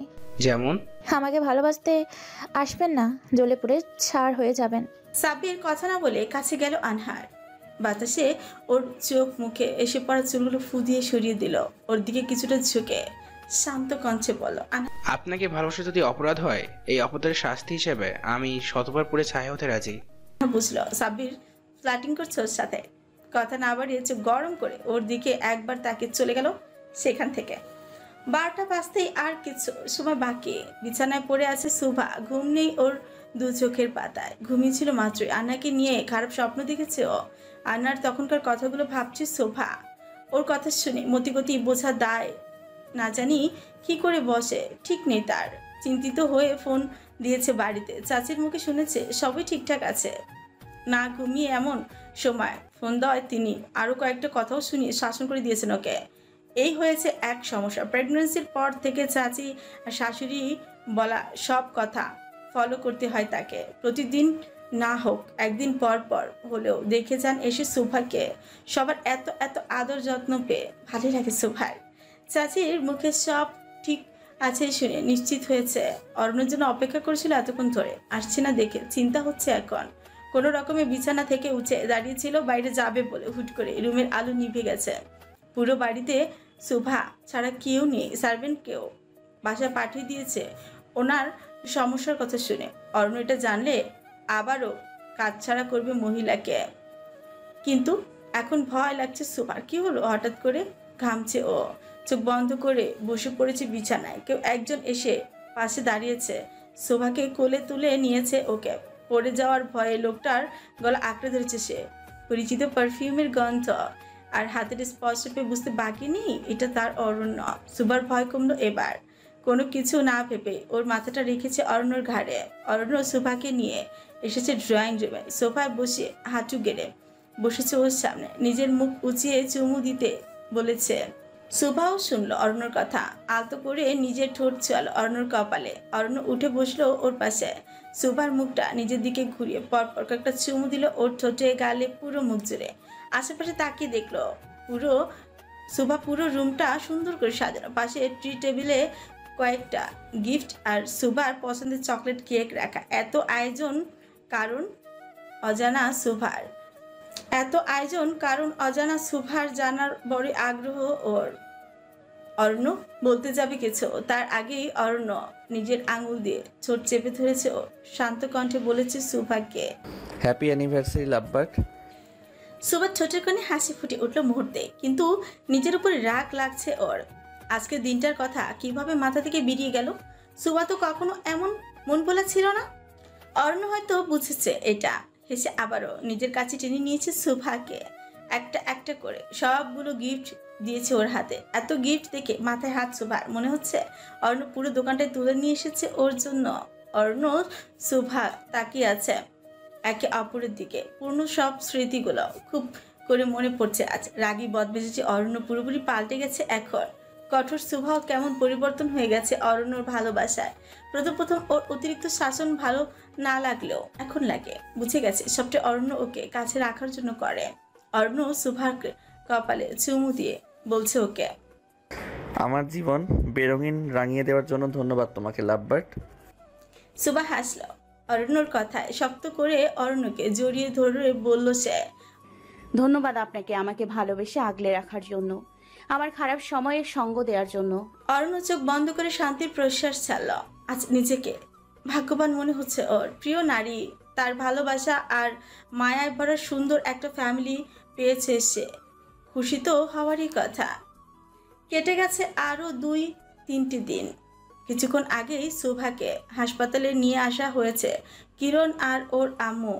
যেমন? আমাকে ভালোবাসতে আসবেন না, জ্বলে পুড়ে ছাড় হয়ে যাবেন। সাব্বির কথা না বলে কাছে গেল আনহার। বাতাসে ওর চোখ মুখে এসে পড়া চুলগুলো ফু দিয়ে সরিয়ে দিল। ওর দিকে কিছুটা ঝুঁকে শান্ত কণ্ঠে বলল, আপনাকে ভালোবাসা যদি অপরাধ হয়, এই অপরাধের শাস্তি হিসেবে আমি শতবার পুড়ে ছাই হতে রাজি। বুঝলো সাব্বির ফ্লার্টিং করছে ওর সাথে। কথা না বাড়িয়ে চোখ গরম করে ওর দিকে একবার তাকে চলে গেল সেখান থেকে। 12টা বাজতেই আর কিছু সময় বাকি। বিছানায় পড়ে আছে সুভা, ঘুম নেই ওর দু চোখের পাতায়। ঘুমিয়েছিল মাত্রই। আন্নাকে নিয়ে খারাপ স্বপ্ন দেখেছে ও। আন্নার তখনকার কথাগুলো ভাবছে শোভা। ওর কথা শুনে মতিগতি বোঝা দায় না জানি কি করে বসে, ঠিক নেই তার। চিন্তিত হয়ে ফোন দিয়েছে বাড়িতে। চাচির মুখে শুনেছে সবই ঠিকঠাক আছে। না ঘুমিয়ে এমন সময় ফোন দেওয়ায় তিনি আরও কয়েকটা কথাও শুনিয়ে শাসন করে দিয়েছেন ওকে। এই হয়েছে এক সমস্যা। প্রেগন্যান্সির পর থেকে চাচি আর শাশুড়ি বলা সব কথা ফলো করতে হয় তাকে। প্রতিদিন না হোক একদিন পর পর হলেও দেখে যান এসে সুভাকে। সবার এত এত আদর যত্ন পেয়ে ভালো লাগে সুভার। চাচির মুখে সব ঠিক আছে শুনে নিশ্চিত হয়েছে। অরণ্যের জন্য অপেক্ষা করেছিল এতক্ষণ ধরে, আসছে না দেখে চিন্তা হচ্ছে এখন। কোনো রকমে বিছানা থেকে উঠে দাঁড়িয়েছিল বাইরে যাবে বলে, হুট করে রুমের আলো নিভে গেছে। পুরো বাড়িতে সুভা ছাড়া কেউ নেই, সার্ভেন্ট কেউ বাসা পাঠিয়ে দিয়েছে ওনার সমস্যার কথা শুনে। অরণ্য এটা জানলে আবারও কাজ ছাড়া করবে মহিলাকে। কিন্তু এখন ভয় লাগছে সুভার। কি হলো হঠাৎ করে? ঘামছে ও, চোখ বন্ধ করে বসে পড়েছে বিছানায়। কেউ একজন এসে পাশে দাঁড়িয়েছে, শোভাকে কোলে তুলে নিয়েছে ওকে। পড়ে যাওয়ার ভয়ে লোকটার গলা আঁকড়ে ধরেছে সে। পরিচিত পারফিউমের গন্ধ আর হাতের স্পর্শ পেয়ে বুঝতে বাকি নেই এটা তার অরণ্য। সুভার ভয় কমলো এবার। কোনো কিছু না ভেবে ওর মাথাটা রেখেছে অরণ্যর ঘাড়ে। অরণ্য সুভাকে নিয়ে এসেছে ড্রয়িং রুমে। সোফায় বসে হাঁটু গেড়ে বসেছে ওর সামনে। নিজের মুখ উঁচিয়ে চুমু দিতে বলেছে। সুভাও শুনলো অরণ্যর কথা। আলতো করে নিজের ঠোঁট ছোঁয়ালো অরণ্যর কপালে। অরণ্য উঠে বসলো ওর পাশে। সুভার মুখটা নিজের দিকে ঘুরিয়ে পরপর কয়েকটা চুমু দিল ওর ঠোঁটে, গালে, পুরো মুখ জুড়ে। আশেপাশে তাকিয়ে দেখলো সুভা পুরো রুমটা সুন্দর করে সাজানো। পাশে ট্রি টেবিলে কয়েকটা গিফট আর সুভার পছন্দের চকলেট কেক রাখা। এত আয়োজন কারণ অজানা সুভার জানার বড় আগ্রহ ওর। অরণ্য বলতে যাবে কিছু, তার আগেই অরণ্য নিজের আঙুল দিয়ে ঠোঁট চেপে ধরেছে ও। শান্ত কণ্ঠে বলেছে সুভাকে, হ্যাপি অ্যানিভার্সারি লাভবার্ড। সুভার ঠোঁটের কোণে হাসি ফুটে উঠল মুহূর্তে, কিন্তু নিজের উপরে রাগ লাগছে ওর। আজকের দিনটার কথা কিভাবে মাথা থেকে বেরিয়ে গেল। সুভা তো কখনো এমন মন ভোলা ছিল না। অরণ্য হয়তো বুঝেছে এটা। হেসে আবারও নিজের কাছে টেনে নিয়েছে সুভাকে। একটা একটা করে সবগুলো গিফট দিয়েছে ওর হাতে। এত গিফট দেখে মাথায় হাত সুভার। মনে হচ্ছে অরণ্য পুরো দোকানটায় তুলে নিয়ে এসেছে ওর জন্য। অরণ্য সুভা তাকিয়ে আছে একে অপরের দিকে। পূর্ণ সব স্মৃতিগুলো খুব করে মনে পড়ছে আজ। রাগী বদমেজাজি অরণ্য পুরোপুরি পাল্টে গেছে এখন। কঠোর সুভাও কেমন পরিবর্তন হয়ে গেছে অরণ্যর ভালোবাসায়। প্রথম ওর অতিরিক্ত শাসন ভালো না লাগলেও এখন লাগে। বুঝে গেছে সবটা অরণ্য ওকে কাছে রাখার জন্য করে। অরণ্য সুভার কপালে চুমু দিয়ে বলছে ওকে, আমার জীবন বেরঙিন রাঙিয়ে দেওয়ার জন্য ধন্যবাদ তোমাকে লাভবার্ড। সুভা হাসল অরণ্যর কথায়। শক্ত করে অরণ্যকে জড়িয়ে ধরে বলল সে, ধন্যবাদ আপনাকে আমাকে ভালোবেসে আগলে রাখার জন্য, আমার খারাপ সময়ে সঙ্গ দেওয়ার জন্য। অরণ্য চোখ বন্ধ করে শান্তির প্রশ্বাস ছাড়ল। আজ নিজেকে ভাগ্যবান মনে হচ্ছে ওর। প্রিয় নারী, তার ভালোবাসা আর মায়ায় ভরা সুন্দর একটা ফ্যামিলি পেয়েছে সে। খুশি তো হওয়ারই কথা। কেটে গেছে আরও 2-3টি দিন। কিছুক্ষণ আগেই সুভাকে হাসপাতালে নিয়ে আসা হয়েছে। কিরণ আর ওর আম্মু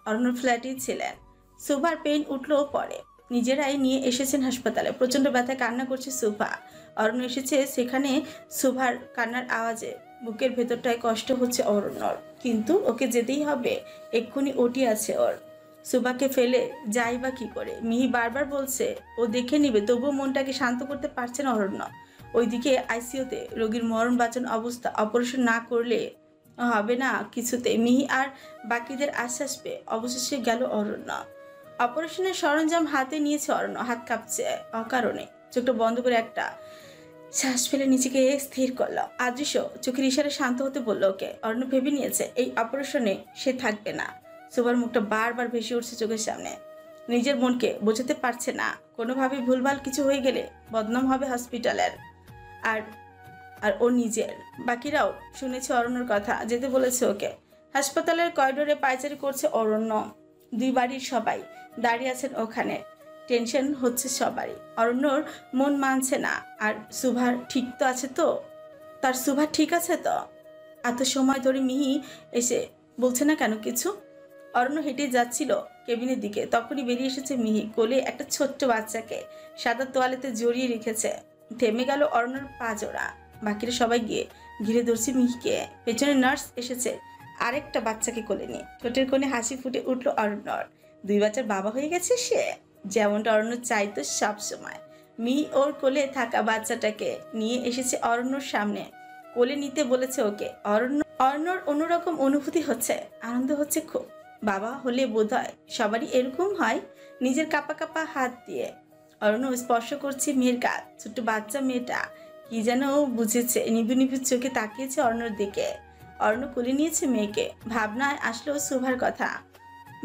অরণ্যর ফ্ল্যাটেই ছিলেন। সুভার পেইন উঠলো পরে। নিজেরাই নিয়ে এসেছেন হাসপাতালে। প্রচণ্ড ব্যথায় কান্না করছে সুভা। অরণ্য এসেছে সেখানে। সুভার কান্নার আওয়াজে বুকের ভেতরটায় কষ্ট হচ্ছে অরণ্যর। কিন্তু ওকে যেতেই হবে, এক্ষুনি ওটি আছে ওর। সুভাকে ফেলে যাই বা কি করে? মিহি বারবার বলছে ও দেখে নিবে, তবুও মনটাকে শান্ত করতে পারছে না অরণ্য। ওইদিকে আইসিইউতে রোগীর মরণ বাঁচন অবস্থা। অপারেশন না করলে হবে না কিছুতে। মিহি আর বাকিদের আশ্বাস পেয়ে অবশেষে গেল অরণ্য। অপারেশনের সরঞ্জাম হাতে নিয়েছে অরণ্য। হাত কাঁপছে অকারণে। চোখটা বন্ধ করে একটা শ্বাস ফেলে নিজেকে স্থির করল। আদৃশ্য চোখের ইশারে শান্ত হতে বলল ওকে। অরণ্য ভেবে নিয়েছে এই অপারেশনে সে থাকবে না। সুভার মুখটা বারবার ভেসে উঠছে চোখের সামনে। নিজের মনকে বোঝাতে পারছে না কোনোভাবে ভুলভাল কিছু হয়ে গেলে বদনাম হবে হসপিটালের আর ও নিজের। বাকিরাও শুনেছে অরণ্যর কথা, যেতে বলেছে ওকে। হাসপাতালের করিডোরে পায়চারি করছে অরণ্য। দুই বাড়ির সবাই দাঁড়িয়ে আছেন ওখানে। টেনশন হচ্ছে সবারই। অরণ্যর মন মানছে না। আর সুভার ঠিক তো আছে তো? তার সুভা ঠিক আছে তো? এত সময় ধরে মিহি এসে বলছে না কেন কিছু? অরণ্য হেঁটে যাচ্ছিল কেবিনের দিকে, তখনই বেরিয়ে এসেছে মিহি, কোলে একটা ছোট্ট বাচ্চাকে সাদা তোয়ালেতে জড়িয়ে রেখেছে। থেমে গেল অরণ্যর পা জোড়া। বাকিরা সবাই গিয়ে ঘিরে ধরছে মিহিকে। পেছনে নার্স এসেছে আরেকটা বাচ্চাকে কোলে নিয়ে। ঠোঁটের কোণে হাসি ফুটে উঠল অরণ্যর। দুই বাচ্চার বাবা হয়ে গেছে সে, যেমনটা অরণ্য চাইতো সব সময়। মিহি ওর কোলে থাকা বাচ্চাটাকে নিয়ে এসেছে অরণ্যর সামনে, কোলে নিতে বলেছে ওকে। অরণ্যর অন্যরকম অনুভূতি হচ্ছে, আনন্দ হচ্ছে খুব। বাবা হলে বোধহয় সবারই এরকম হয়। নিজের কাপা কাপা হাত দিয়ে অরণ্য স্পর্শ করছে মেয়ের কাঁধ। ছোট্ট বাচ্চা মেয়েটা কি যেন বুঝেছে, নিভু নিভু চোখে তাকিয়েছে অরণ্যর দিকে। অরণ্য কোলে নিয়েছে মেয়েকে। ভাবনায় আসলো সুভার কথা।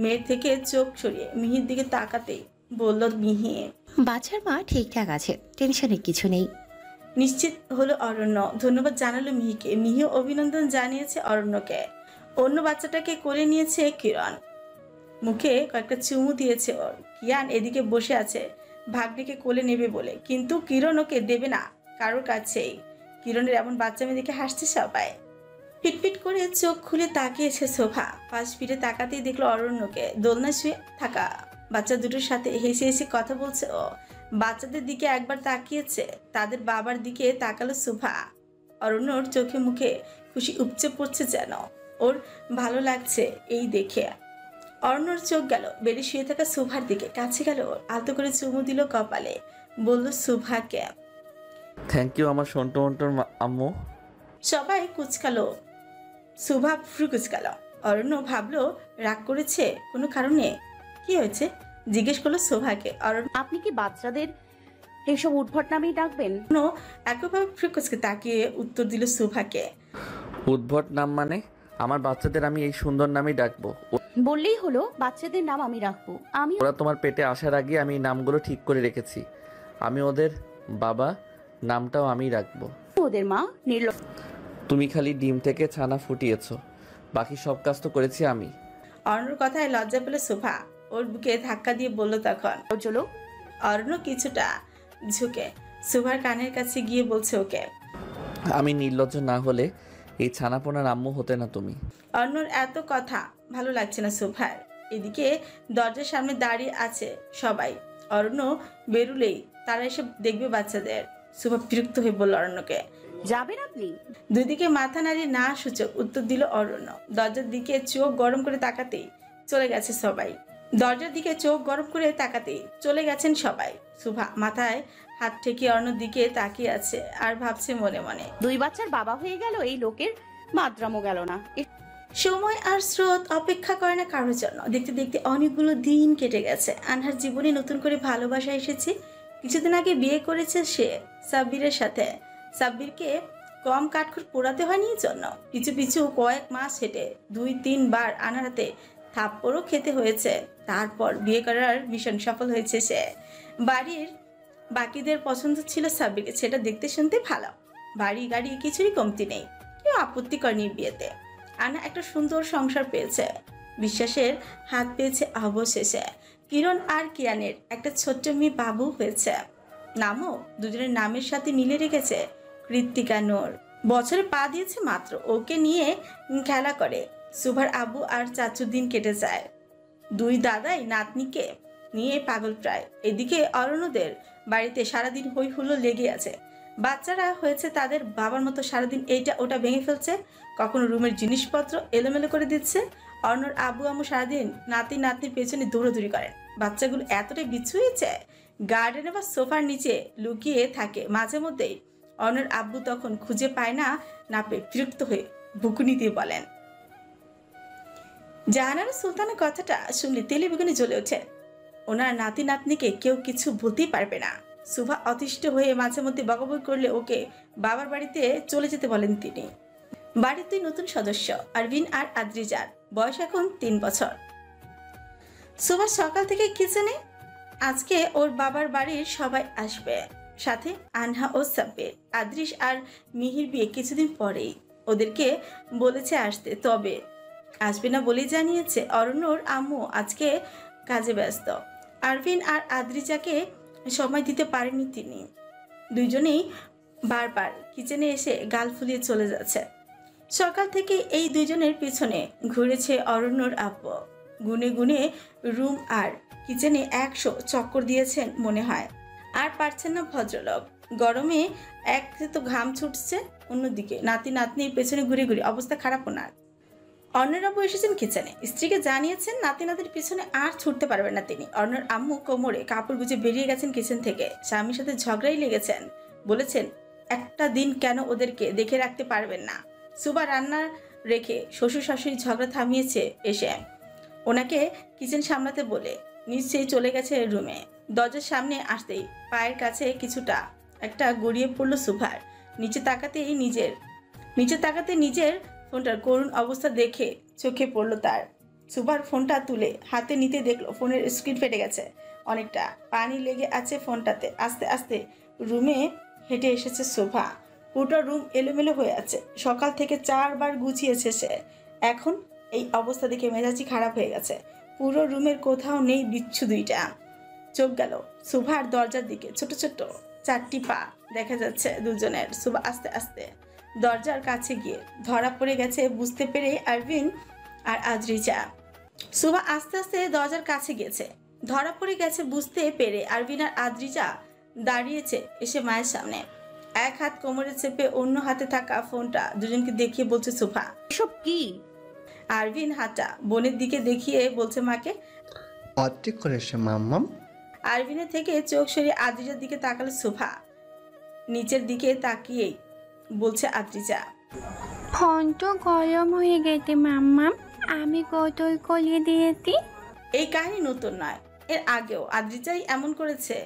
মেয়ের থেকে চোখ সরিয়ে মিহির দিকে তাকাতেই বলল মিহি, বাচ্চার মা ঠিকঠাক আছে, টেনশনের কিছু নেই। নিশ্চিত হলো অরণ্য। ধন্যবাদ জানালো মিহিকে। মিহিও অভিনন্দন জানিয়েছে অরণ্যকে। অন্য বাচ্চাটাকে কোলে নিয়েছে কিরণ, মুখে কয়েকটা চুমু দিয়েছে ওর। কিয়ান এদিকে বসে আছে ভাগ্নিকে কোলে নেবে বলে, কিন্তু কিরণ ওকে দেবে না কারোর কাছেই। কিরণের এমন বাচ্চা মেয়ে দেখে হাসছে সবাই। পিটপিট করে চোখ খুলে তাকিয়েছে শোভা। পাশ ফিরে তাকাতেই দেখলো অরণ্যকে দোলনা শুয়ে থাকা বাচ্চা দুটোর সাথে হেসে হেসে কথা বলছে ও। বাচ্চাদের দিকে একবার তাকিয়েছে, তাদের বাবার দিকে তাকালো শোভা। অরণ্যর চোখে মুখে খুশি উপচে পড়ছে যেন। ওর ভালো লাগছে এই দেখে। অরণ্যর চোখ গেল বেডে শুয়ে থাকা শোভার দিকে, কাছে গেল ওর, আলতো করে চুমু দিল কপালে, বলল শোভাকে থ্যাংক ইউ আমার সন্টু মন্টুর আম্মু। সবাই কুচকালো, শোভা ফ্রু কুচকালো। অরণ্য ভাবলো রাগ করেছে কোনো কারণে। কি হয়েছে জিজ্ঞেস করলো শোভাকে। অরণ্য আপনি কি বাচ্চাদের এসব উদ্ভট নামেই ডাকবেন? একইভাবে ফ্রু কুচকে তাকিয়ে উত্তর দিল শোভাকে। উদ্ভট নাম মানে? আমার বাচ্চাদের আমি এই সুন্দর নামেই ডাকবো। বললেই হলো বাচ্চাদের নাম আমি রাখবো। আমি ওরা তোমার পেটে আসার আগে আমি এই নামগুলো ঠিক করে রেখেছি। আমি ওদের বাবা, নামটাও আমিই রাখবো। ওদের মা নির্লজ্জ। তুমি খালি ডিম থেকে ছানা ফুটিয়েছো, বাকি সব কাজ তো করেছি আমি। অরণ্যর কথায় লজ্জা পেল শোভা, ওর বুকে ধাক্কা দিয়ে বলল তখন। চলো। অরণ্য কিছুটা ঝুঁকে শোভার কানের কাছে গিয়ে বলছে ওকে, আমি নির্লজ্জ না হলে এই ছানাপোনার আম্মু হতে না তুমি। অরণ্যর এত কথা ভালো লাগছে না শোভার। এদিকে দরজার সামনে দাঁড়িয়ে আছে সবাই। অরণ্য বেরুলেই তারা এসে দেখবে বাচ্চাদের। শোভা বিরক্ত হয়ে বলল অরণ্যকে, যাবেন আপনি? দুদিকে মাথা নাড়িয়ে না সূচক উত্তর দিল অরণ্য। দরজার দিকে চোখ গরম করে তাকাতেই চলে গেছে সবাই। দরজার দিকে চোখ গরম করে তাকাতেই চলে গেছেন সবাই। শোভা মাথায় হাত ঠেকিয়ে অরণ্যর দিকে তাকিয়ে আছে আর ভাবছে মনে মনে, দুই বাচ্চার বাবা হয়ে গেল এই লোকের, মাদ্রামও গেল না। সময় আর স্রোত অপেক্ষা করে না কারোর জন্য। দেখতে দেখতে অনেকগুলো দিন কেটে গেছে। আনহার জীবনে নতুন করে ভালোবাসা এসেছে। কিছুদিন আগে বিয়ে করেছে সে সাব্বিরের সাথে। সাব্বিরকে কম কাঠখড় পোড়াতে হয়নি জন্য পিছু পিছু কয়েক মাস হেঁটে 2-3 বার আনার হাতে থাপ্পড়ও খেতে হয়েছে। তারপর বিয়ে করার মিশন সফল হয়েছে সে। বাড়ির বাকিদের পছন্দ ছিল সাব্বিরকে, সেটা দেখতে শুনতে ভালো। বাড়ি গাড়ি কিছুরই কমতি নেই, কেউ আপত্তি করেনি বিয়েতে। আনা একটা সুন্দর সংসার পেয়েছে, বিশ্বাসের হাত পেয়েছে অবশেষে। কিরণ আর কিয়ানের একটা ছোট্ট মেয়ে বাবু হয়েছে। নামও দুজনের নামের সাথে মিলে রেখেছে, কৃত্তিকা নূর। বছরে পা দিয়েছে মাত্র। ওকে নিয়ে খেলা করে সুভার আব্বু আর চাচুর দিন কেটে যায়। দুই দাদাই নাতনিকে নিয়ে পাগল প্রায়। এদিকে অরণ্যদের বাড়িতে সারাদিন হই হুল্লো লেগে আছে। বাচ্চারা হয়েছে তাদের বাবার মতো, সারাদিন এইটা ওটা ভেঙে ফেলছে, কখনো রুমের জিনিসপত্র এলোমেলো করে দিচ্ছে। অর্ণর আব্বু আম্মু সারাদিন নাতি নাতনির পেছনে দৌড়াদৌড়ি করেন। বাচ্চাগুলো এতটাই বিচ্ছু হয়েছে গার্ডেনে বা সোফার নিচে লুকিয়ে থাকে। মাঝে মধ্যেই অর্ণর আব্বু তখন খুঁজে পায় না, না পেয়ে বিরক্ত হয়ে বুকুনি দিয়ে বলেন। জাহানারা সুলতানের কথাটা শুনলে তেলে বেগুনে জ্বলে ওঠে। ওনার নাতি নাতনিকে কেউ কিছু বলতেই পারবে না। সুভা অতিষ্ঠ হয়ে মাঝে মধ্যে বকাবকি করলে ওকে বাবার বাড়িতে চলে যেতে বলেন তিনি। বাড়িতে নতুন সদস্য আরভিন আর আদ্রিজার, বয়স এখন 3 বছর। সুভা সকাল থেকে কিচেনে। আজকে ওর বাবার বাড়ির সবাই আসবে, সাথে আনহা ও সাব্বির। আদ্রিস আর মিহির বিয়ে কিছুদিন পরেই, ওদেরকে বলেছে আসতে। তবে আসবে না বলেই জানিয়েছে। অরণ্যর আম্মু আজকে কাজে ব্যস্ত। আরভিন আর আদ্রিজাকে সময় দিতে পারেনি তিনি। দুইজনেই বারবার কিচেনে এসে গাল ফুলিয়ে চলে যাচ্ছে। সকাল থেকে এই দুইজনের পিছনে ঘুরেছে অরণ্যর আব্বু। গুনে গুনে রুম আর কিচেনে 100 চক্কর দিয়েছেন মনে হয়। আর পারছেন না ভদ্রলোক। গরমে এক তো ঘাম ছুটছে, অন্যদিকে নাতি নাতনির পেছনে ঘুরে ঘুরে অবস্থা খারাপ ওনার। অর্ণর আব্বু এসেছেন কিচেনে, স্ত্রীকে জানিয়েছেন নাতি নাতির পিছনে আর ছুটতে পারবেন না তিনি। অর্ণর আম্মু কোমরে কাপড় গুজে বেরিয়ে গেছেন কিচেন থেকে। স্বামীর সাথে ঝগড়াই লেগেছেন। বলেছেন একটা দিন কেন ওদেরকে দেখে রাখতে পারবেন না। সুবা রান্না রেখে শ্বশুর শাশুড়ি ঝগড়া থামিয়েছে এসে ওনাকে কিচেন সামলাতে বলে নিশ্চয়ই চলে গেছে রুমে। দরজার সামনে আসতেই পায়ের কাছে কিছুটা একটা গড়িয়ে পড়ল সুভার। নিচে তাকাতে নিজের ফোনটার করুণ অবস্থা দেখে চোখে পড়ল তার। সুভার ফোনটা তুলে হাতে নিতে দেখলো ফোনের স্ক্রিন ফেটে গেছে, অনেকটা পানি লেগে আছে ফোনটাতে। আস্তে আস্তে রুমে হেঁটে এসেছে শোভা। পুরো রুম এলোমেলো হয়ে আছে। সকাল থেকে 4 বার গুছিয়েছে সে। এখন এই অবস্থা দেখে মেজাজি খারাপ হয়ে গেছে। পুরো রুমের কোথাও নেই বিচ্ছু দুইটা। চোখ গেল শোভার দরজার দিকে। ছোট ছোট 4টি পা দেখা যাচ্ছে দুজনের। শোভা আস্তে আস্তে দরজার কাছে গিয়ে ধরা পড়ে গেছে বুঝতে পেরে আরভিন আর আদ্রিজা। শোভা আস্তে আস্তে দরজার কাছে গেছে, ধরা পড়ে গেছে বুঝতে পেরে আরভিন আর আদ্রিজা দাঁড়িয়েছে এসে মায়ের সামনে। এক হাত কোমরে চেপে অন্য হাতে থাকা ফোনটা দুজনকে দেখিয়ে বলছে শোভা। এসব কি? আরভিন হাতটা বোনের দিকে দেখিয়ে বলছে মাকে। অর্ধেক করেছে মাম্মাম। আরভিনের থেকে চোখ সরিয়ে আদ্রিজার দিকে তাকালো শোভা। নিচের দিকে তাকিয়েই বলছে আদ্রিজা, ফোন তো গরম হয়ে গেছে মাম্মাম, আমি কতই কলিয়ে দিয়েছি। এই কাহিনী নতুন নয়, এর আগেও আদ্রিজাই এমন করেছে।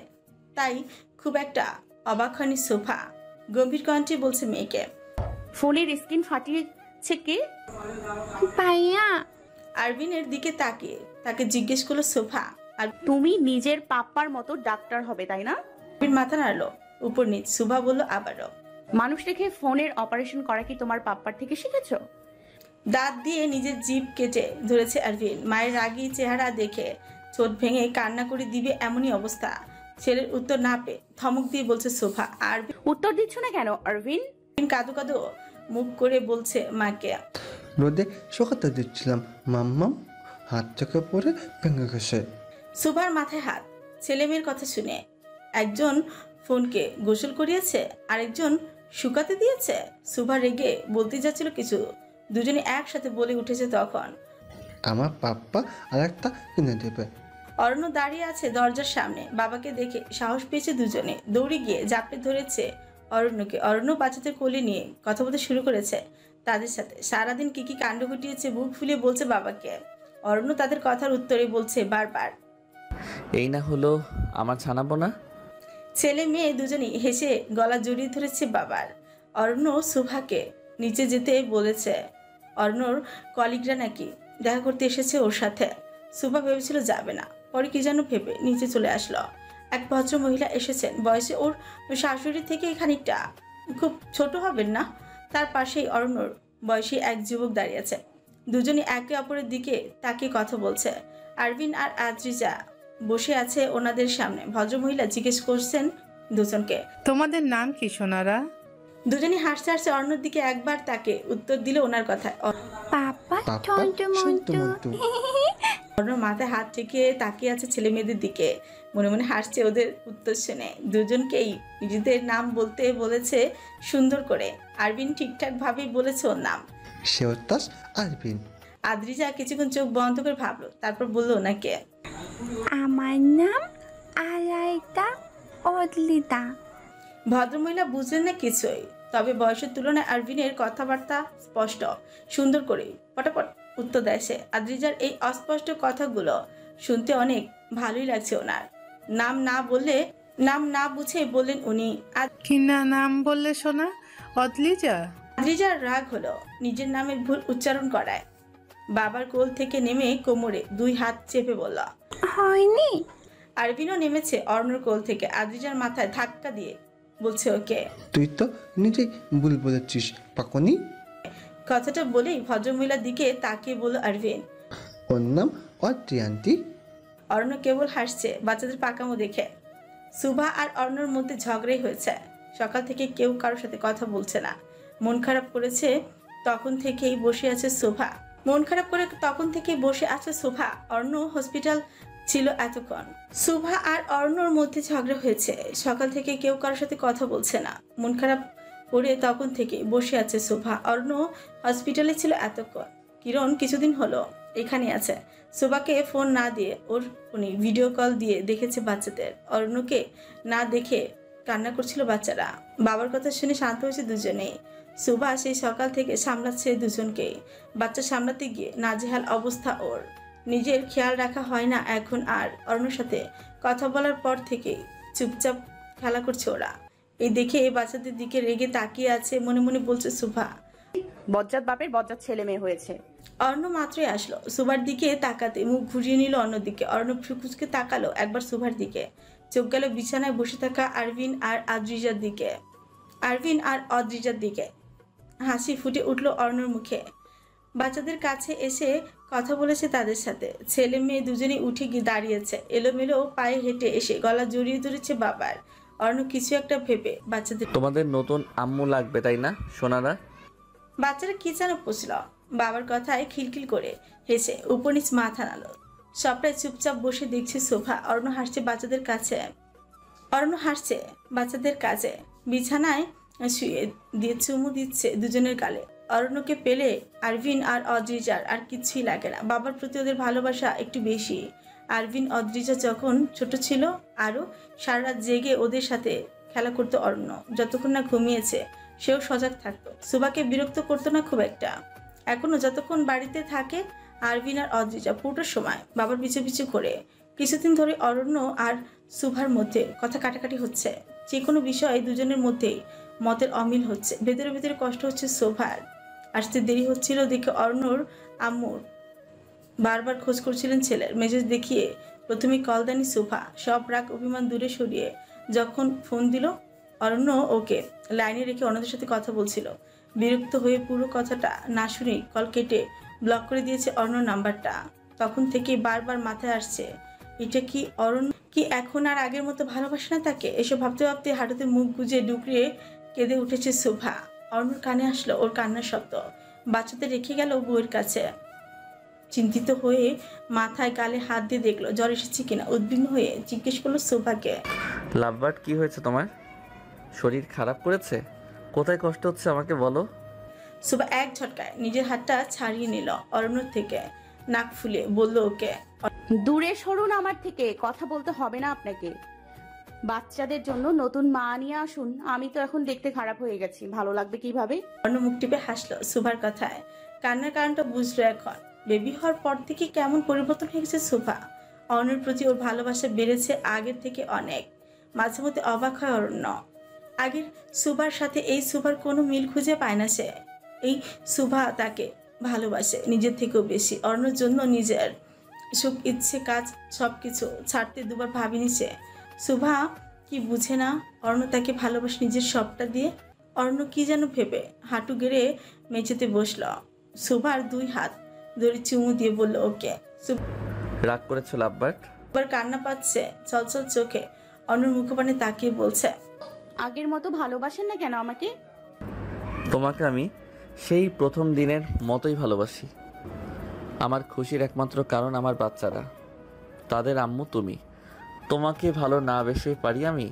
তাই খুব একটা অবাক হয়নি শোভা। গম্ভীর কণ্ঠে বলছে মেয়েকে। ফোনের স্ক্রিন ফাটিয়েছে কে? ভাইয়া। আরভিনের দিকে তাকিয়ে তাকে জিজ্ঞেস করলো শোভা। আর তুমি নিজের পাপ্পার মতো ডাক্তার হবে তাই না? আরভিন মাথা নাড়লো উপর নিচ। শোভা বলল আবারও, মানুষ রেখে ফোনের অপারেশন করা কি তোমার পাপ্পার থেকে শিখেছো? দাঁত দিয়ে নিজের জিভ কেটে ধরেছে আরভিন। মায়ের রাগী চেহারা দেখে ঠোঁট ভেঙে কান্না করে দিবে এমনই অবস্থা। ছেলের উত্তর না পেয়ে ধমক দিয়ে বলছে শোভা। আরভিন উত্তর দিচ্ছ না কেন আরভিন? কাঁদো কাঁদো মুখ করে বলছে মাকে, রোদে শুকাতে দিচ্ছিলাম মাম্মাম, হাত থেকে পরে ভেঙে গেছে। শোভার মাথায় হাত। ছেলে মেয়ের কথা শুনে একজন ফোনকে গোসল করিয়েছে, আরেকজন শুকাতে দিয়েছে। শোভা রেগে বলতে যাচ্ছিল কিছু, দুজনে একসাথে বলে উঠেছে তখন আমার পাপ্পা আর একটা কিনে দেবে। অরণ্য দাঁড়িয়ে আছে দরজার সামনে। বাবাকে দেখে সাহস পেয়েছে দুজনে, দৌড়ে গিয়ে জাপটে ধরেছে অরণ্যকে। অরণ্য বাচ্চাদের কোলে নিয়ে কথা বলতে শুরু করেছে তাদের সাথে। সারাদিন কি কি কাণ্ড ঘটিয়েছে বুক ফুলিয়ে বলছে বাবাকে। অরণ্য তাদের কথার উত্তরে বলছে বারবার, এই না হলো আমার ছানাবো না। ছেলে মেয়ে দুজনেই হেসে গলা জড়িয়ে ধরেছে বাবার। অরণ্য শোভাকে নিচে যেতে বলেছে। অরণ্যর কলিগরা নাকি দেখা করতে এসেছে ওর সাথে। শোভা ভেবেছিল যাবে না, পরে কি যেন ভেবে নিচে চলে আসলো। এক ভদ্র মহিলা এসেছেন, বয়সে ওর শাশুড়ি থেকে খানিকটা, খুব ছোট হবেন না। তার পাশেই অরণ্যর বয়সী এক যুবক দাঁড়িয়ে আছে। দুজনে একে অপরের দিকে তাকিয়ে কথা বলছে। আরভিন আর আদ্রিজা বসে আছে ওনাদের সামনে। ভদ্রমহিলা জিজ্ঞেস করছেন দুজনকে, তোমাদের নাম কি সোনারা? দুজনই হাসতে হাসতে অরণ্যর দিকে একবার তাকে উত্তর দিল ওনার কথায়। পাপা অরণ্য মাথায় হাত ঠেকে তাকিয়ে আছে ছেলে মেয়েদের দিকে, মনে মনে হাসছে ওদের উত্তর শুনে। দুজনকেই নিজেদের নাম বলতে বলেছে সুন্দর করে। আরভিন ঠিকঠাক ভাবেই বলেছে ওর নাম, শেওতাস আরভিন। আদ্রিজা কিছুক্ষণ চোখ বন্ধ করে ভাবলো, তারপর বললো ওনাকে, আমার নাম আলাইতা অদলিতা। ভদ্রমহিলা বুঝলেন না কিছুই, তবে বয়সের তুলনায় আরভিনের কথাবার্তা স্পষ্ট, সুন্দর করে পটাপট উত্তর দেয় সে। আদ্রিজার এই অস্পষ্ট কথাগুলো শুনতে অনেক ভালোই লাগছে ওনার। নাম না বুঝে বললেন উনি, কি না নাম বললে সোনা? অদলিজা। আদ্রিজার রাগ হলো নিজের নামের ভুল উচ্চারণ করায়। বাবার কোল থেকে নেমে কোমরে 2 হাত চেপে বলল, হয়নি। আরভিনও নেমেছে অরণ্যর কোল থেকে। আদ্রিজার মাথায় ধাক্কা দিয়ে বলছে ওকে, তুই তো নিজেই ভুল বলেছিস পাকনি। কথাটা বলেই ভদ্রমহিলার দিকে তাকিয়ে বলল আরভিন। ওর নাম অদ্রি আন্টি। অর্ণ কেবল হাসছে বাচ্চাদের পাকামো দেখে। সুভা আর অর্ণর মধ্যে ঝগড়াই হয়েছে। সকাল থেকে কেউ কারোর সাথে কথা বলছে না। মন খারাপ করেছে তখন থেকেই বসে আছে শোভা। অর্ণ হসপিটাল ছিল এতক্ষণ। সুভা আর অর্ণর মধ্যে ঝগড়া হয়েছে। সকাল থেকে কেউ কারোর সাথে কথা বলছে না। মন খারাপ করে তখন থেকে বসে আছে শোভা। অর্ণ হসপিটালে ছিল এতক্ষণ। কিরণ কিছুদিন হলো এখানে আছে। শোভাকে ফোন না দিয়ে ওর ফোনে ভিডিও কল দিয়ে দেখেছে বাচ্চাদের। অর্ণকে না দেখে কান্না করছিল বাচ্চারা। বাবার কথা শুনে শান্ত হয়েছে দুজনেই। শোভা সেই সকাল থেকে সামলাচ্ছে দুজনকেই। বাচ্চা সামলাতে গিয়ে নাজেহাল অবস্থা ওর। নিজের খেয়াল রাখা হয় না এখন আর। অর্ণর সাথে কথা বলার পর থেকেই চুপচাপ খেলা করছে ওরা। এই দেখে বাচ্চাদের দিকে রেগে তাকিয়ে আছে। মনে মনে বলছে শোভা, বজ্জাত বাপের বজ্জাত ছেলে মেয়ে হয়েছে। অর্ণ মাত্রই আসলো সুভার দিকে তাকাতে মুখ ঘুরিয়ে নিল অন্যদিকে। অর্ণ ফুসকে তাকালো একবার সুভার দিকে, চোখ গেল বিছানায় বসে থাকা আরভিন আর অদ্রিজার দিকে। হাসি ফুটে উঠল অর্ণর মুখে। বাচ্চাদের কাছে এসে কথা বলেছে তাদের সাথে। ছেলে মেয়ে দুজনেই উঠে গিয়ে দাঁড়িয়েছে। এলোমেলো পায়ে হেঁটে এসে গলা জড়িয়ে ধরেছে বাবার। অর্ণ কিছু একটা ভেবে বাচ্চাদের, তোমাদের নতুন আম্মু লাগবে তাই না সোনারা? বাচ্চারা কি যেন পুছল। বাবার কথায় খিলখিল করে হেসে উপর নিচ মাথা নাড়ল। সবটাই চুপচাপ বসে দেখছে শোভা। অর্ণ হাসছে বাচ্চাদের কাছে। বিছানায় শুয়ে দিয়ে চুমু দিচ্ছে দুজনের গালে। অরণ্যকে পেলে আরভিন আর অদ্রিজার আর কিছুই লাগে না। বাবার প্রতি ওদের ভালোবাসা একটু বেশি। আরভিন অদ্রিজা যখন ছোট ছিল আরও সারা রাত জেগে ওদের সাথে খেলা করতো অরণ্য। যতক্ষণ না ঘুমিয়েছে সেও সজাগ থাকতো। সুবাকে বিরক্ত করতো না খুব একটা। এখনো যতক্ষণ বাড়িতে থাকে আরভিন আর অদ্রিজা পুরো সময় বাবার পিছু পিছু করে। কিছুদিন ধরে অরণ্য আর সুভার মধ্যে কথা কাটাকাটি হচ্ছে। যে কোনো বিষয়ে দুজনের মধ্যেই মতের অমিল হচ্ছে। ভেতরে ভেতরে কষ্ট হচ্ছে শোভার। আসতে দেরি হচ্ছিল দেখে অরণ্যর আম্মুর বারবার খোঁজ করছিলেন ছেলের। মেজাজ দেখিয়ে প্রথমে কল দেয়নি শোভা। সব রাগ অভিমান দূরে সরিয়ে যখন ফোন দিল অরণ্য ওকে লাইনে রেখে অন্যদের সাথে কথা বলছিল। বিরক্ত হয়ে পুরো কথাটা না শুনেই কল কেটে ব্লক করে দিয়েছে অরণ্য নাম্বারটা। তখন থেকে বারবার মাথায় আসছে, এটা কি অরণ্য কি এখন আর আগের মতো ভালোবাসে না তাকে? এসব ভাবতে ভাবতে হাঁটুতে মুখ গুজে ডুকরিয়ে কেঁদে উঠেছে শোভা। অরণ্যর কানে আসলো ওর কান্নার শব্দ। বাচ্চাদের রেখে গেল বউয়ের কাছে। চিন্তিত হয়ে মাথায় গালে হাত দিয়ে দেখলো জ্বর এসেছে কিনা। উদ্বিগ্ন হয়ে জিজ্ঞেস করলো শোভাকে, লাভবার্ড কি হয়েছে তোমার? শরীর খারাপ করেছে? কোথায় কষ্ট হচ্ছে আমাকে বলো। শোভা এক ঝটকায় নিজের হাতটা ছাড়িয়ে নিল অরণ্যর থেকে। নাক ফুলে বলল ওকে, দূরে সরুন আমার থেকে। কথা বলতে হবে না আপনাকে। বাচ্চাদের জন্য নতুন মা নিয়ে আসুন। আমি তো এখন দেখতে খারাপ হয়ে গেছি, ভালো লাগবে কিভাবে? অন্য মুখ টিপে হাসলো শোভার কথায়। কান্নার কারণটা বুঝলো এখন। বেবি হওয়ার পর থেকে কেমন পরিবর্তন হয়ে গেছে শোভা। অরণ্যের প্রতি ওর ভালোবাসা বেড়েছে আগের থেকে অনেক। মাঝে মধ্যে অবাক হয় অরণ্য। আগের শোভার সাথে এই শোভার কোনো মিল খুঁজে পায় না সে। এই শোভা তাকে ভালোবাসে নিজের থেকেও বেশি। অরণ্যের জন্য নিজের সুখ ইচ্ছে কাজ সবকিছু ছাড়তে দুবার ভাবিনি সে। শোভা কি বুঝে না অরণ্য তাকে ভালোবাসে নিজের সবটা দিয়ে? অরণ্য কি যেন ভেবে হাঁটু গেড়ে মেঝেতে বসল। শোভার দুই হাত ধরে চুমু দিয়ে বলল ওকে। রাগ করেছো লাভবার্ড? এবার কান্না পাচ্ছে চলচল চোখে। অরণ্যর মুখপানে তাকিয়ে বলছে, আগের মতো ভালোবাসেন না কেন আমাকে? তোমাকে আমি সেই প্রথম দিনের মতোই ভালোবাসি। আমার খুশির একমাত্র কারণ আমার বাচ্চারা, তাদের আম্মু তুমি। তোমাকে ভালো না বেশি পারি আমি?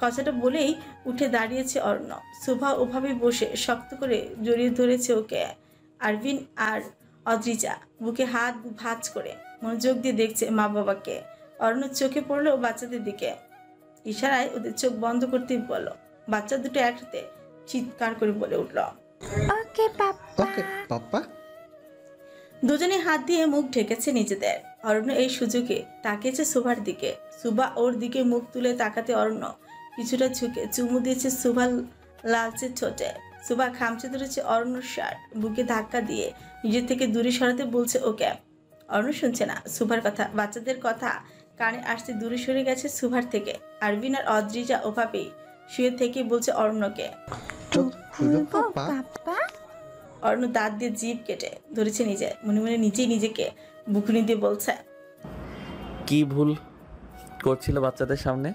কথাটা বলেই উঠে দাঁড়িয়েছে অরণ্য। শোভা ওভাবে বসে শক্ত করে জড়িয়ে ধরেছে ওকে। আরভিন আর অদ্রিজা বুকে হাত ভাঁজ করে মনোযোগ দিয়ে দেখছে মা বাবাকে। অরণ্যর চোখে পড়লো বাচ্চাদের দিকে। ইশারায় ওদের চোখ বন্ধ করতে বলল। বাচ্চা দুটো একসাথে চিৎকার করে বলে উঠল, ওকে পাপা। দুজনে হাত দিয়ে মুখ ঢেকেছে নিজেদের। অরণ্য এই সুযোগে তাকিয়েছে শোভার দিকে। শোভা ওর দিকে মুখ তুলে তাকাতে অরণ্য কিছুটা ঝুঁকে চুমু দিয়েছে শোভার লালচে ঠোঁটে। শোভা খামচে ধরেছে অরণ্যর শার্ট, বুকে ধাক্কা দিয়ে নিজের থেকে দূরে সরাতে বলছে ওকে। অরণ্য শুনছে না শোভার কথা। বাচ্চাদের কথা কানে আসতে দূরে সরে গেছে শোভার থেকে। আরভিন আর অদ্রিজা ওভাবেই শুয়ে থেকে বলছে অরণ্যকে, অরণ্য দাঁত দিয়ে জিভ কেটে ধরেছে নিজে, মনে মনে নিজেই নিজেকে বুকুনি দিয়ে বলছে, কি ভুল করছিল বাচ্চাদের সামনে?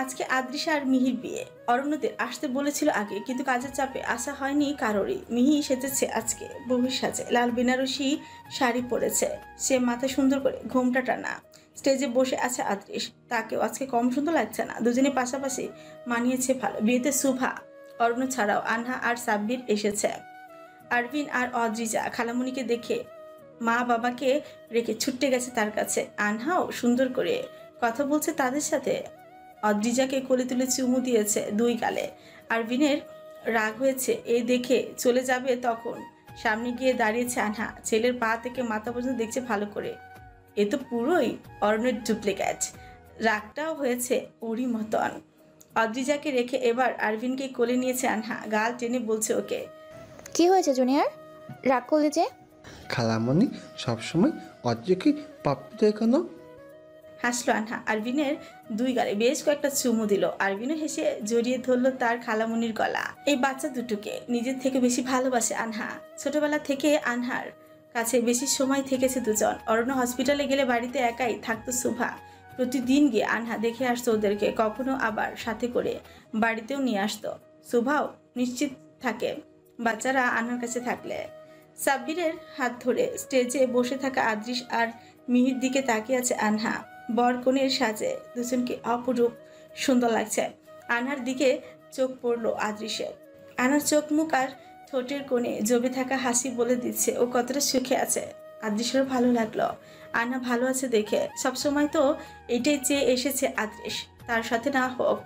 আজকে আদ্রিসা আর মিহির বিয়ে। অরণ্যদের আসতে বলেছিল আগে, কিন্তু কাজের চাপে আসা হয়নি কারোরই। মিহি সেজেছে আজকে বহুর সাজে, লাল বেনারসি শাড়ি পরেছে সে, মাথা সুন্দর করে ঘোমটা টানা। স্টেজে বসে আছে আদ্রিস, তাকেও আজকে কম সুন্দর লাগছে না। দুজনে পাশাপাশি মানিয়েছে ভালো। বিয়েতে শুভা, অরণ্য ছাড়াও আনহা আর সাব্বির এসেছে। আরভিন আর অদ্রিজা খালামণিকে দেখে মা বাবাকে রেখে ছুটে গেছে তার কাছে। আনহাও সুন্দর করে কথা বলছে তাদের সাথে। অদ্রিজাকে কোলে তুলে চুমু দিয়েছে দুই গালে। আরভিনের রাগ হয়েছে, এ দেখে চলে যাবে তখন সামনে গিয়ে দাঁড়িয়েছে আনহা, ছেলের পা থেকে মাথা পর্যন্ত দেখছে ভালো করে। এ তো পুরোই অরণ্যের ডুপ্লিকেট। রাগটাও হয়েছে ওরই মতন। অদ্রিজাকে রেখে এবার আরভিনকে কোলে নিয়েছে আনহা, গাল টেনে বলছে ওকে, কি হয়েছে জুনিয়র, রাগ করলে যে? খালামণি সবসময় অদ্রিকে পাপ্পু দেয় কেন? হাসলো আনহা। আরভিনের দুই গালে বেশ কয়েকটা চুমু দিল। আরভিনও হেসে জড়িয়ে ধরলো তার খালামণির গলা। এই বাচ্চা দুটোকে নিজের থেকে বেশি ভালোবাসে আনহা। ছোটবেলা থেকে আনহার কাছে বেশি সময় থেকেছে দুজন। অরণ্য হসপিটালে গেলে বাড়িতে একাই থাকতো শুভা। প্রতিদিন গিয়ে আনহা দেখে আসতো ওদেরকে, কখনো আবার সাথে করে বাড়িতেও নিয়ে আসতো। শুভাও নিশ্চিত থাকে বাচ্চারা আনহার কাছে থাকলে। সাব্বিরের হাত ধরে স্টেজে বসে থাকা আদ্রিস আর মিহির দিকে তাকিয়ে আছে আনহা। বর কনের সাজে দুজনকে অপরূপ সুন্দর লাগছে। আনহার দিকে চোখ পড়লো আদ্রিসের। আনহার চোখ মুখ আর ঠোঁটের কোণে জমে থাকা হাসি বলে দিচ্ছে ও কতটা সুখে আছে। আদ্রিসেরও ভালো লাগলো আনহা ভালো আছে দেখে। সবসময় তো এটাই চেয়ে এসেছে আদ্রিস, তার সাথে না হোক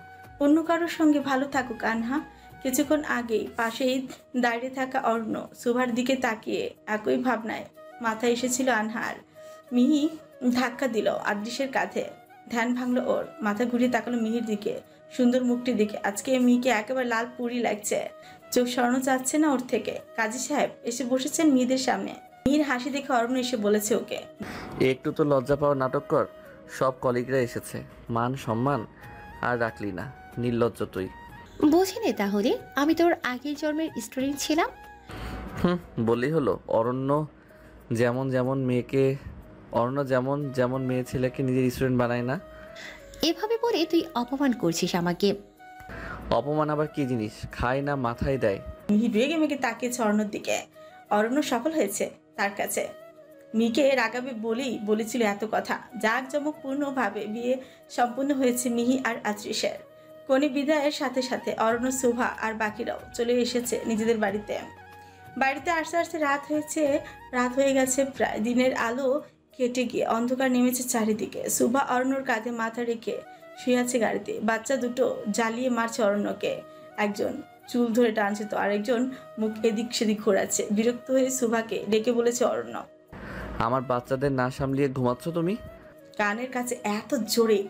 অন্য কারোর সঙ্গে ভালো থাকুক আনহা। কিছুক্ষণ আগেই পাশেই দাঁড়িয়ে থাকা অর্ণ শুভার দিকে তাকিয়ে একই ভাবনায় মাথায় এসেছিল আনহার। মিহি ধাক্কা দিল আদ্রিসের কাঁধে, ধ্যান ভাঙলো ওর। মাথা ঘুরিয়ে তাকালো মিহির দিকে, সুন্দর মুখটির দিকে। আজকে মিহিকে একেবারে লাল পুরি লাগছে, চোখ সরানো যাচ্ছে না ওর থেকে। কাজী সাহেব এসে বসেছেন মিহিদের সামনে। মিহির হাসি দেখে অরণ্য এসে বলেছে ওকে, একটু তো লজ্জা পাওয়ার নাটক কর, সব কলিগরা এসেছে, মান সম্মান আর রাখলি না, নির্লজ্জ তুই। বুঝিনি তাহলে আমি তোর আগের জন্মের স্টুডেন্ট ছিলাম। বললেই হলো। অরণ্য যেমন যেমন মেয়ে ছেলেকে নিজের স্টুডেন্ট বানায় না। এভাবে বলে তুই অপমান করছিস আমাকে। অপমান আবার কি জিনিস, খায় না মাথায় দেয়। মিহি রেগে মেগে তাকিয়েছে অরণ্যর দিকে। অরণ্য সফল হয়েছে তার কাছে। মিহিকে রাগাবে বলেই বলেছিল এত কথা। জাঁকজমকপূর্ণভাবে বিয়ে সম্পূর্ণ হয়েছে মিহি আর আদ্রিসের। কনে বিদায়ের সাথে সাথে অরণ্য, শুভা আর বাকিরাও চলে এসেছে নিজেদের বাড়িতে। বাড়িতে আসতে আসতে রাত হয়ে গেছে প্রায়। দিনের আলো কেটে গিয়ে অন্ধকার নেমেছে চারিদিকে। শুভা অরণ্যর কাঁধে মাথা রেখে শুয়ে আছে গাড়িতে। বাচ্চা দুটো জ্বালিয়ে মারছে অরণ্যকে, একজন চুল ধরে টানছে তো আরেকজন মুখ এদিক সেদিক ঘোরাচ্ছে। বিরক্ত হয়ে শুভাকে ডেকে বলেছে অরণ্য, আমার বাচ্চাদের না সামলিয়ে ঘুমাচ্ছ তুমি? কানের কাছে এত জোরে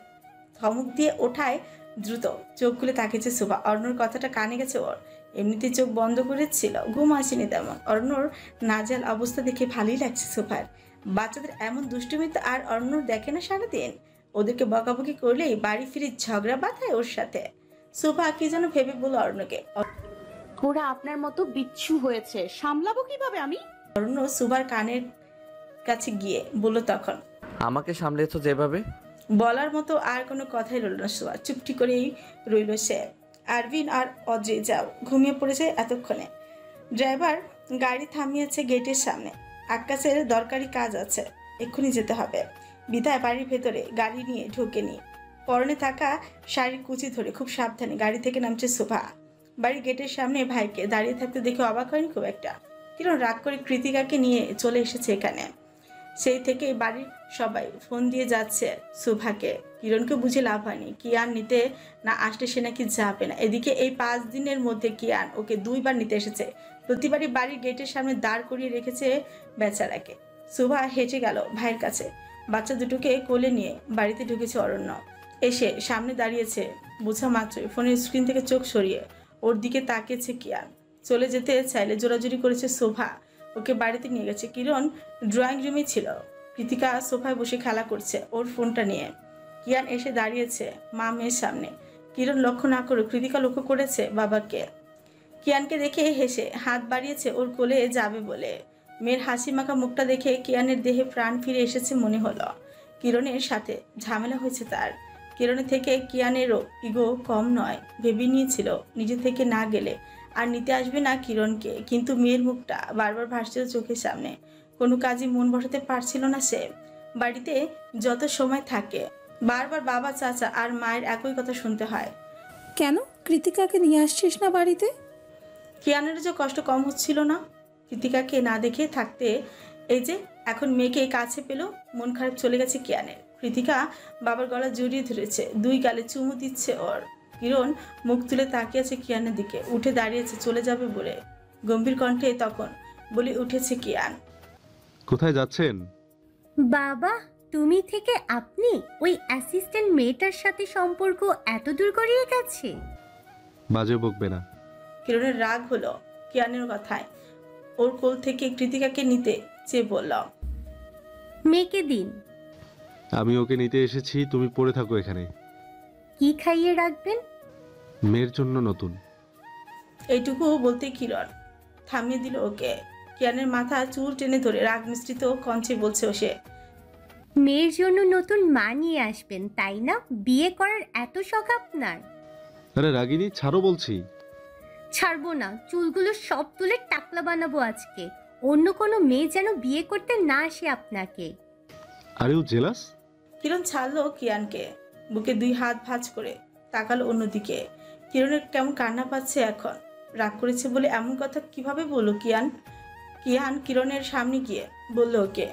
ধমক দিয়ে ওঠায় দ্রুত চোখ খুলে তাকিয়েছে শুভা। অরণ্যর কথাটা কানে গেছে ওর। এমনিতে চোখ বন্ধ করেছিল, ঘুম আসেনি তেমন। অরণ্যর নাজাল অবস্থা দেখে ভালোই লাগছে শুভার। বাচ্চাদের এমন দুষ্টুমিতে আর অরণ্য দেখে না সারাদিন। ওদেরকে বকাবকি করলেই বাড়ি ফিরে ঝগড়া বাঁধায় ওর সাথে। শুভা কি যেন ভেবে বলল অরণ্যকে, ওরা আপনার মতো বিচ্ছু হয়েছে, সামলাবো কিভাবে আমি? অরণ্য শুভার কানের কাছে গিয়ে বলল তখন, আমাকে সামলেছ যেভাবে। বলার মতো আর কোনো কথাই রইল না শুভা, চুপটি করেই রইল সে। আরভিন আর অজয় যাও ঘুমিয়ে পড়েছে এতক্ষণে। ড্রাইভার গাড়ি থামিয়েছে গেটের সামনে। আকাশের দরকারি কাজ আছে, এক্ষুনি যেতে হবে। বিধায় বাড়ির ভেতরে গাড়ি নিয়ে ঢোকেনি। পরনে থাকা শাড়ির কুচি ধরে খুব সাবধানে গাড়ি থেকে নামছে শুভা। বাড়ির গেটের সামনে ভাইকে দাঁড়িয়ে থাকতে দেখে অবাক হয়নি খুব একটা। কিরণ রাগ করে কৃতিকাকে নিয়ে চলে এসেছে এখানে। সেই থেকে বাড়ির সবাই ফোন দিয়ে যাচ্ছে শুভাকে। কিরণকে বুঝে লাভ হয়নি, কিয়ান নিতে না আসলে সে নাকি যাবে না। এদিকে এই 5 দিনের মধ্যে কিয়ান ওকে 2 বার নিতে এসেছে। প্রতিবারই বাড়ির গেটের সামনে দাঁড় করিয়ে রেখেছে বেচারাকে। শুভা হেঁটে গেল ভাইয়ের কাছে। বাচ্চা দুটোকে কোলে নিয়ে বাড়িতে ঢুকেছে অরণ্য। এসে সামনে দাঁড়িয়েছে, বোঝা মাত্রই ফোনের স্ক্রিন থেকে চোখ সরিয়ে ওর দিকে তাকিয়েছে কিয়ান। চলে যেতে চাইলে জোরাজুরি করেছে শোভা, ওকে বাড়িতে নিয়ে গেছে। কিরণ ড্রয়িং রুমে ছিল, কৃতিকা সোফায় বসে খেলা করছে ওর ফোনটা নিয়ে। কিয়ান এসে দাঁড়িয়েছে মা মেয়ের সামনে। কিরণ লক্ষ্য না করে কৃতিকা লক্ষ্য করেছে বাবাকে। কিয়ানকে দেখে হেসে হাত বাড়িয়েছে ওর কোলে যাবে বলে। মেয়ের হাসি মাখা মুখটা দেখে কিয়ানের দেহে প্রাণ ফিরে এসেছে মনে হলো। কিরণের সাথে ঝামেলা হয়েছে তার। কিরণের থেকে কিয়ানেরও ইগো কম নয়। ভেবে নিয়েছিল নিজে থেকে না গেলে আর নিতে আসবে না কিরণকে, কিন্তু মেয়ের মুখটা বারবার ভাসছিল চোখের সামনে। কোনো কাজে মন বসাতে পারছিল না সে। বাড়িতে যত সময় থাকে বারবার বাবা, চাচা আর মায়ের একই কথা শুনতে হয়। কেন কৃতিকাকে নিয়ে আসছিস না বাড়িতে? কিয়ানের যে কষ্ট কম হচ্ছিল না কৃতিকাকে না দেখে থাকতে। এই যে এখন মেয়েকে কাছে পেল, মন খারাপ চলে গেছে কিয়ানের। কৃতিকা বাবার গলা জড়িয়ে ধরেছে, দুই গালে চুমু দিচ্ছে ওর। কিরণ মুখ তুলে তাকিয়ে আছে কিয়ানের দিকে, উঠে দাঁড়িয়েছে চলে যাবে বলে। গম্ভীর কণ্ঠে তখন বলে উঠেছে কিয়ান, কোথায় যাচ্ছেন? বাবা, তুমি থেকে আপনি? ওই অ্যাসিস্ট্যান্ট মেয়েটার সাথে সম্পর্ক এত দূর গড়িয়ে গেছে? বাজে বকবে না। কিরণের রাগ হলো কিয়ানের কথায়। ওর কোল থেকে কৃতিকাকে নিতে চেয়ে বলল, মেয়েকে দিন। আমি ওকে নিতে এসেছি, তুমি পড়ে থাকো এখানে। কি খাইয়ে রাখবেন? মেয়ের জন্য নতুন। এইটুকু বলতে কিরণ থামিয়ে দিল ওকে। কিয়ানের মাথা চুল টেনে ধরে রাগ মিশ্রিত কণ্ঠে বলছে সে, মেয়ের জন্য নতুন মা নিয়ে আসবেন তাই না? বিয়ে করার এত শখ আপনার? আরে রাগিনী, ছাড়ো বলছি। ছাড়বো না, চুলগুলো সব তুলে টাকলা বানাবো আজকে। অন্য কোনো মেয়ে যেন বিয়ে করতে না আসে আপনাকে। আরে ও জেলাস। কিরণ ছাড়লো কিয়ানকে, বুকে দুই হাত ভাঁজ করে তাকালো অন্যদিকে। কিরণের কেমন কান্না পাচ্ছে এখন। রাগ করেছে বলে এমন কথা কিভাবে বললো কিয়ান? কিয়ান কিরণের সামনে গিয়ে বলল ওকে,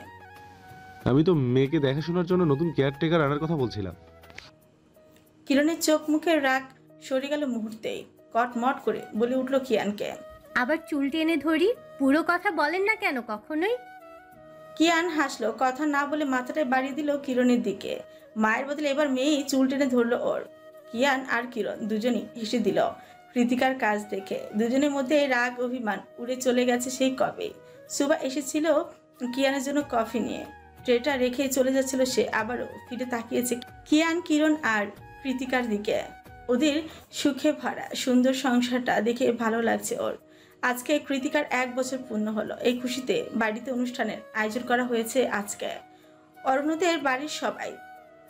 আমি তো মেয়েকে দেখাশোনার জন্য নতুন কেয়ারটেকার আনার কথা বলছিলাম। কিরণের চোখ মুখের রাগ সরে গেল মুহূর্তেই। কটমট করে বলে উঠল কিয়ানকে, আবার চুল টেনে ধরি? পুরো কথা বলেন না কেন কখনোই? কিয়ান হাসলো, কথা না বলে মাথাটায় বাড়িয়ে দিল কিরণের দিকে। মায়ের বদলে এবার মেয়েই চুল টেনে ধরলো ওর। কিয়ান আর কিরণ দুজনই হেসে দিল কৃতিকার কাজ দেখে। দুজনের মধ্যে রাগ অভিমান উড়ে চলে গেছে সেই কবে। সুবা এসেছিল কিয়ানের জন্য কফি নিয়ে, ট্রেটা রেখে চলে যাচ্ছিল সে। আবারও ফিরে তাকিয়েছে কিয়ান, কিরণ আর কৃতিকার দিকে। ওদের সুখে ভরা সুন্দর সংসারটা দেখে ভালো লাগছে ওর। আজকে কৃতিকার 1 বছর পূর্ণ হলো। এই খুশিতে বাড়িতে অনুষ্ঠানের আয়োজন করা হয়েছে আজকে। অরণ্যদের বাড়ির সবাই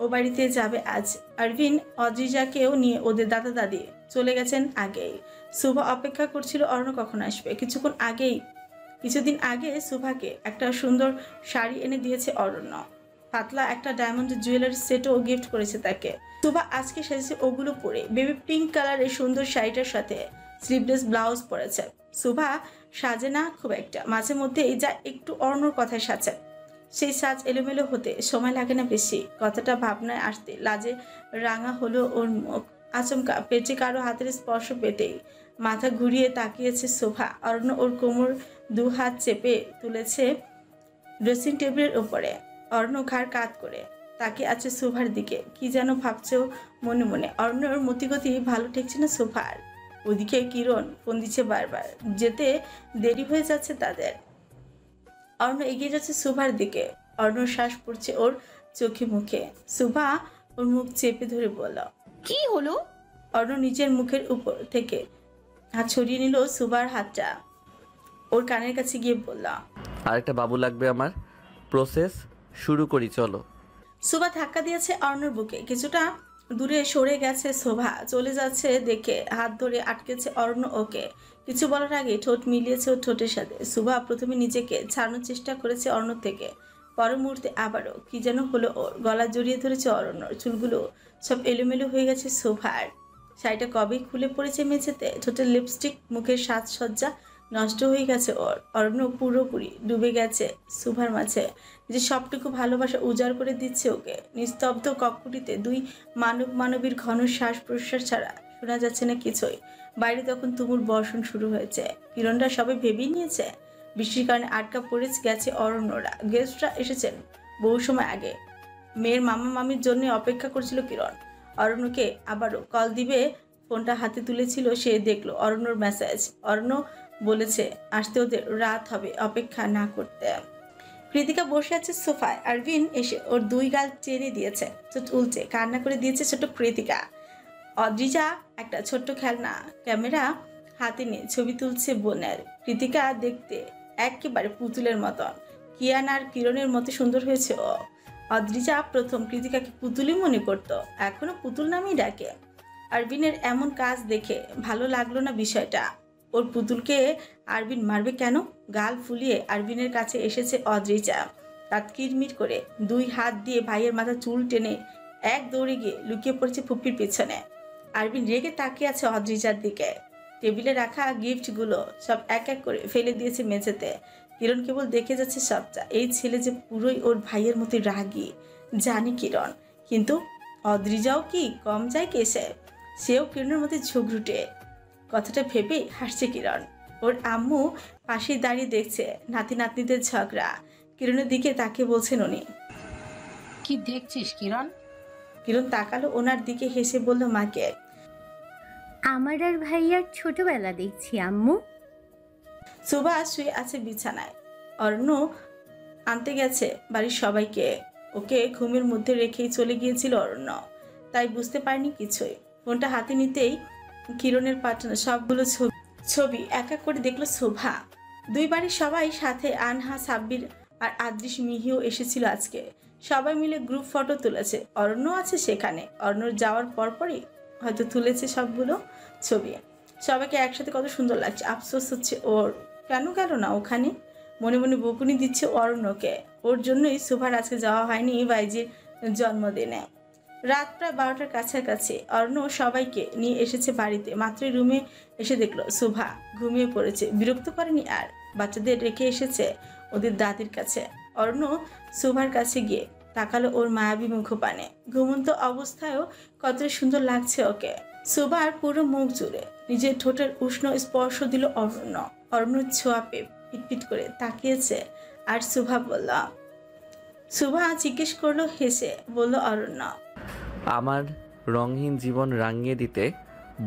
ও বাড়িতে যাবে আজ। আরভিন অদ্রিজাকেও নিয়ে ওদের দাদা দাদি চলে গেছেন আগেই। শুভা অপেক্ষা করছিল অরণ্য কখন আসবে। কিছুদিন আগে শুভাকে একটা সুন্দর শাড়ি এনে দিয়েছে অরণ্য। পাতলা একটা ডায়মন্ড জুয়েলারি সেটও গিফট করেছে তাকে। শুভা আজকে সেজেছে ওগুলো পরে, বেবি পিঙ্ক কালারের সুন্দর শাড়িটার সাথে স্লিভলেস ব্লাউজ পরেছে। শুভা সাজে না খুব একটা, মাঝে মধ্যে এই যা একটু অরণ্যর কথায় সাজে। সেই সাজ এলোমেলো হতে সময় লাগে না বেশি। কথাটা ভাবনায় আসতে লাজে রাঙা হলো ওর মুখ। আচমকা পেটে কারো হাতের স্পর্শ পেতেই মাথা ঘুরিয়ে তাকিয়েছে শোভা। অরণ্য ওর কোমর 2 হাত চেপে তুলেছে ড্রেসিং টেবিলের উপরে। অরণ্য ঘাড় কাত করে তাকিয়ে আছে শোভার দিকে, কি যেন ভাবছে মনে মনে। অরণ্যর মতিগতি ভালো ঠেকছে না শোভার। ওদিকে কিরণ ফোন দিচ্ছে বারবার, যেতে দেরি হয়ে যাচ্ছে তাদের। অরণ্য এগিয়ে যাচ্ছে শোভার দিকে। অরণ্যর শ্বাস পড়ছে ওর চোখে মুখে। শোভা ওর মুখ চেপে ধরে বলল, কি হলো? অরণ্য নিজের মুখের উপর থেকে হাত ছড়িয়ে নিল শোভার হাতটা। ওর কানের কাছে গিয়ে বলল, আরেকটা বাবু লাগবে আমার। প্রসেস শুরু করি চলো। শোভা ধাক্কা দিয়েছে অরণ্যর বুকে। কিছুটা দূরে সরে গেছে শোভা, চলে যাচ্ছে দেখে হাত ধরে আটকেছে অরণ্য ওকে। কিছু বলার আগে ঠোঁট মিলিয়েছে ওর ঠোঁটের সাথে। শোভা প্রথমে নিজেকে ছাড়ানোর চেষ্টা করেছে অরণ্য থেকে, পর মুহূর্তে আবারও কি যেন হলো ওর। গলা জড়িয়ে ধরেছে অরণ্যর, চুলগুলো সব এলোমেলো হয়ে গেছে শোভার। শাড়িটা কবেই খুলে পড়েছে মেঝেতে। ঠোঁটের লিপস্টিক, মুখের সাজসজ্জা নষ্ট হয়ে গেছে ওর। অরণ্য পুরোপুরি ডুবে গেছে শোভার মাঝে, যে সবটুকু ভালোবাসা উজাড় করে দিচ্ছে ওকে। নিস্তব্ধ কক্ষটিতে 2 মানবীর ঘন শ্বাস প্রশ্বাস ছাড়া শোনা যাচ্ছে না কিছুই। বাইরে তখন তুমুল বর্ষণ শুরু হয়েছে। কিরণরা সবাই ভেবেই নিয়েছে বৃষ্টির কারণে আটকা পড়ে গেছে অরণ্যরা। গেস্টরা এসেছেন বহু সময় আগে। মেয়ের মামা মামির জন্য অপেক্ষা করছিল কিরণ। অরণ্যকে আবারও কল দিবে, ফোনটা হাতে তুলেছিল সে, দেখলো অরণ্যর মেসেজ। অরণ্য বলেছে আসতে ওদের রাত হবে, অপেক্ষা না করতে। কৃতিকা বসে আছে সোফায়। আরভিন এসে ওর 2 গাল চেনে দিয়েছে, চোখ উল্টে কান্না করে দিয়েছে ছোট কৃতিকা। অদ্রিজা একটা ছোট্ট খেলনা ক্যামেরা হাতে নিয়ে ছবি তুলছে বোনের। কৃতিকা দেখতে একেবারে পুতুলের মতন, কিয়ান আর কিরণের মতো সুন্দর হয়েছে ও। অদ্রিজা প্রথম কৃতিকাকে পুতুলই মনে করত, এখনো পুতুল নামেই ডাকে। আরবিনের এমন কাজ দেখে ভালো লাগলো না বিষয়টা। ওর পুতুলকে আরবিন মারবে কেন? গাল ফুলিয়ে আরবিনের কাছে এসেছে অদ্রিজা। রাত কিরমির করে 2 হাত দিয়ে ভাইয়ের মাথা চুল টেনে এক দৌড়ে গিয়ে লুকিয়ে পড়েছে ফুপির পেছনে। আরবিন রেগে তাকিয়ে আছে অদ্রিজার দিকে। টেবিলে রাখা গিফটগুলো সব এক এক করে ফেলে দিয়েছে মেঝেতে। কিরণ কেবল দেখে যাচ্ছে সবটা। এই ছেলে যে পুরোই ওর ভাইয়ের মতো রাগী, জানি কিরণ। কিন্তু অদ্রিজাও কি কম যায় কেসে? সেও কিরণের মতো ঝগড়ুটে। কথাটা ভেবেই হাসছে কিরণ। ওর আম্মু পাশে দাঁড়িয়ে দেখছে নাতি নাতনিদের ঝগড়া। কিরণের দিকে তাকিয়ে বলছেন উনি, কি দেখছিস কিরণ? কিরণ তাকালো ওনার দিকে, হেসে বলল মাকে, আমার আর ভাইয়ার ছোটবেলা দেখছি আম্মু। সুভা শুয়ে আছে বিছানায়। অর্ণ আনতে গেছে বাড়ির সবাইকে। ওকে ঘুমের মধ্যে রেখেই চলে গিয়েছিল অরণ্য, তাই বুঝতে পারেনি কিছুই। ফোনটা হাতে নিতেই কিরণের পাঠানো সবগুলো ছবি এক এক করে দেখলো শোভা। 2 বাড়ির সবাই সাথে, আনহা, সাব্বির আর আদৃশ, মিহিও এসেছিল আজকে। সবাই মিলে গ্রুপ ফটো তুলেছে, অরণ্য আছে সেখানে। অরণ্যর যাওয়ার পরপরই হয়তো তুলেছে সবগুলো ছবি। সবাইকে একসাথে কত সুন্দর লাগছে। আফসোস হচ্ছে ওর কেন গেল না ওখানে। মনে মনে বকুনি দিচ্ছে অরণ্যকে। ওর জন্যই শোভার আজকে যাওয়া হয়নি বাইজির জন্মদিনে। রাত প্রায় 12টার কাছাকাছি। অরণ্য সবাইকে নিয়ে এসেছে বাড়িতে। মাত্রই রুমে এসে দেখলো শোভা ঘুমিয়ে পড়েছে। বিরক্ত করেনি আর, বাচ্চাদের রেখে এসেছে ওদের দাদির কাছে। অরণ্য শোভার কাছে গিয়ে তাকালো ওর মায়াবী মুখপানে। ঘুমন্ত অবস্থায়ও কত সুন্দর লাগছে ওকে। শোভার পুরো মুখ জুড়ে নিজের ঠোঁটের উষ্ণ স্পর্শ দিল অরণ্য। অরণ্য ছোঁয়া পেয়ে পিটপিট করে তাকিয়েছে। আর শোভা বলল, শোভা জিজ্ঞেস করলো হেসে, বলল অরণ্য, আমার রঙহীন জীবন রাঙিয়ে দিতে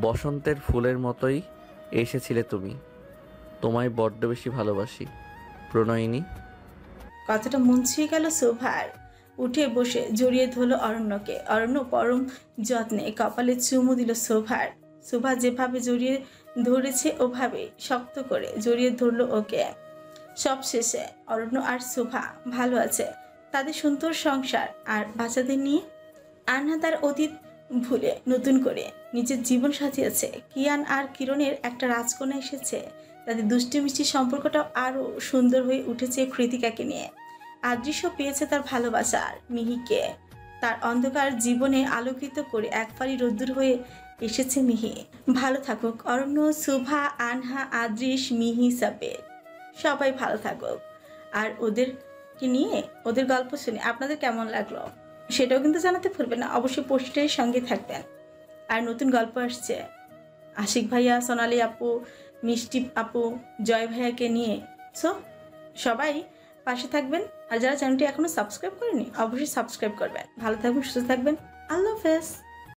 বসন্তের ফুলের মতোই এসেছিলে তুমি। তোমায় বড্ড বেশি ভালোবাসি প্রণয়িনী। কথাটা মন ছুঁয়ে গেল শোভার। উঠে বসে জড়িয়ে ধরল অরণ্যকে। অরণ্য পরম যত্নে কপালে চুমু দিল শোভার। শোভা যেভাবে জড়িয়ে ধরেছে ওভাবে শক্ত করে জড়িয়ে ধরলো ওকে। সব শেষে অরণ্য আর শোভা ভালো আছে, তাদের সুন্দর সংসার আর বাচ্চাদের নিয়ে। আনহা তার অতীত ভুলে নতুন করে নিজের জীবন সাজিয়েছে। কিয়ান আর কিরণের একটা রাজকন্যা এসেছে। তাদের দুষ্টি মিষ্টি সম্পর্কটাও আরও সুন্দর হয়ে উঠেছে কৃতিকাকে নিয়ে। আদৃশ্য পেয়েছে তার ভালোবাসার মিহিকে। তার অন্ধকার জীবনে আলোকিত করে এক ফালি রোদ্দুর হয়ে এসেছে মিহি। ভালো থাকুক অরণ্য, শোভা, আনহা, আদৃশ, মিহি, সাব্বির, সবাই ভালো থাকুক। আর ওদেরকে নিয়ে ওদের গল্প শুনে আপনাদের কেমন লাগলো সেটাও কিন্তু জানাতে ভুলবেন না। অবশ্যই পোস্টের সঙ্গে থাকবেন। আর নতুন গল্প আসছে আশিক ভাইয়া, সোনালি আপু, মিষ্টি আপু, জয় ভাইয়াকে নিয়ে। সো সবাই পাশে থাকবেন। আর যারা চ্যানেলটি এখনো সাবস্ক্রাইব করেনি অবশ্যই সাবস্ক্রাইব করবেন। ভালো থাকবেন, সুস্থ থাকবেন। আল্লাহ হাফেজ।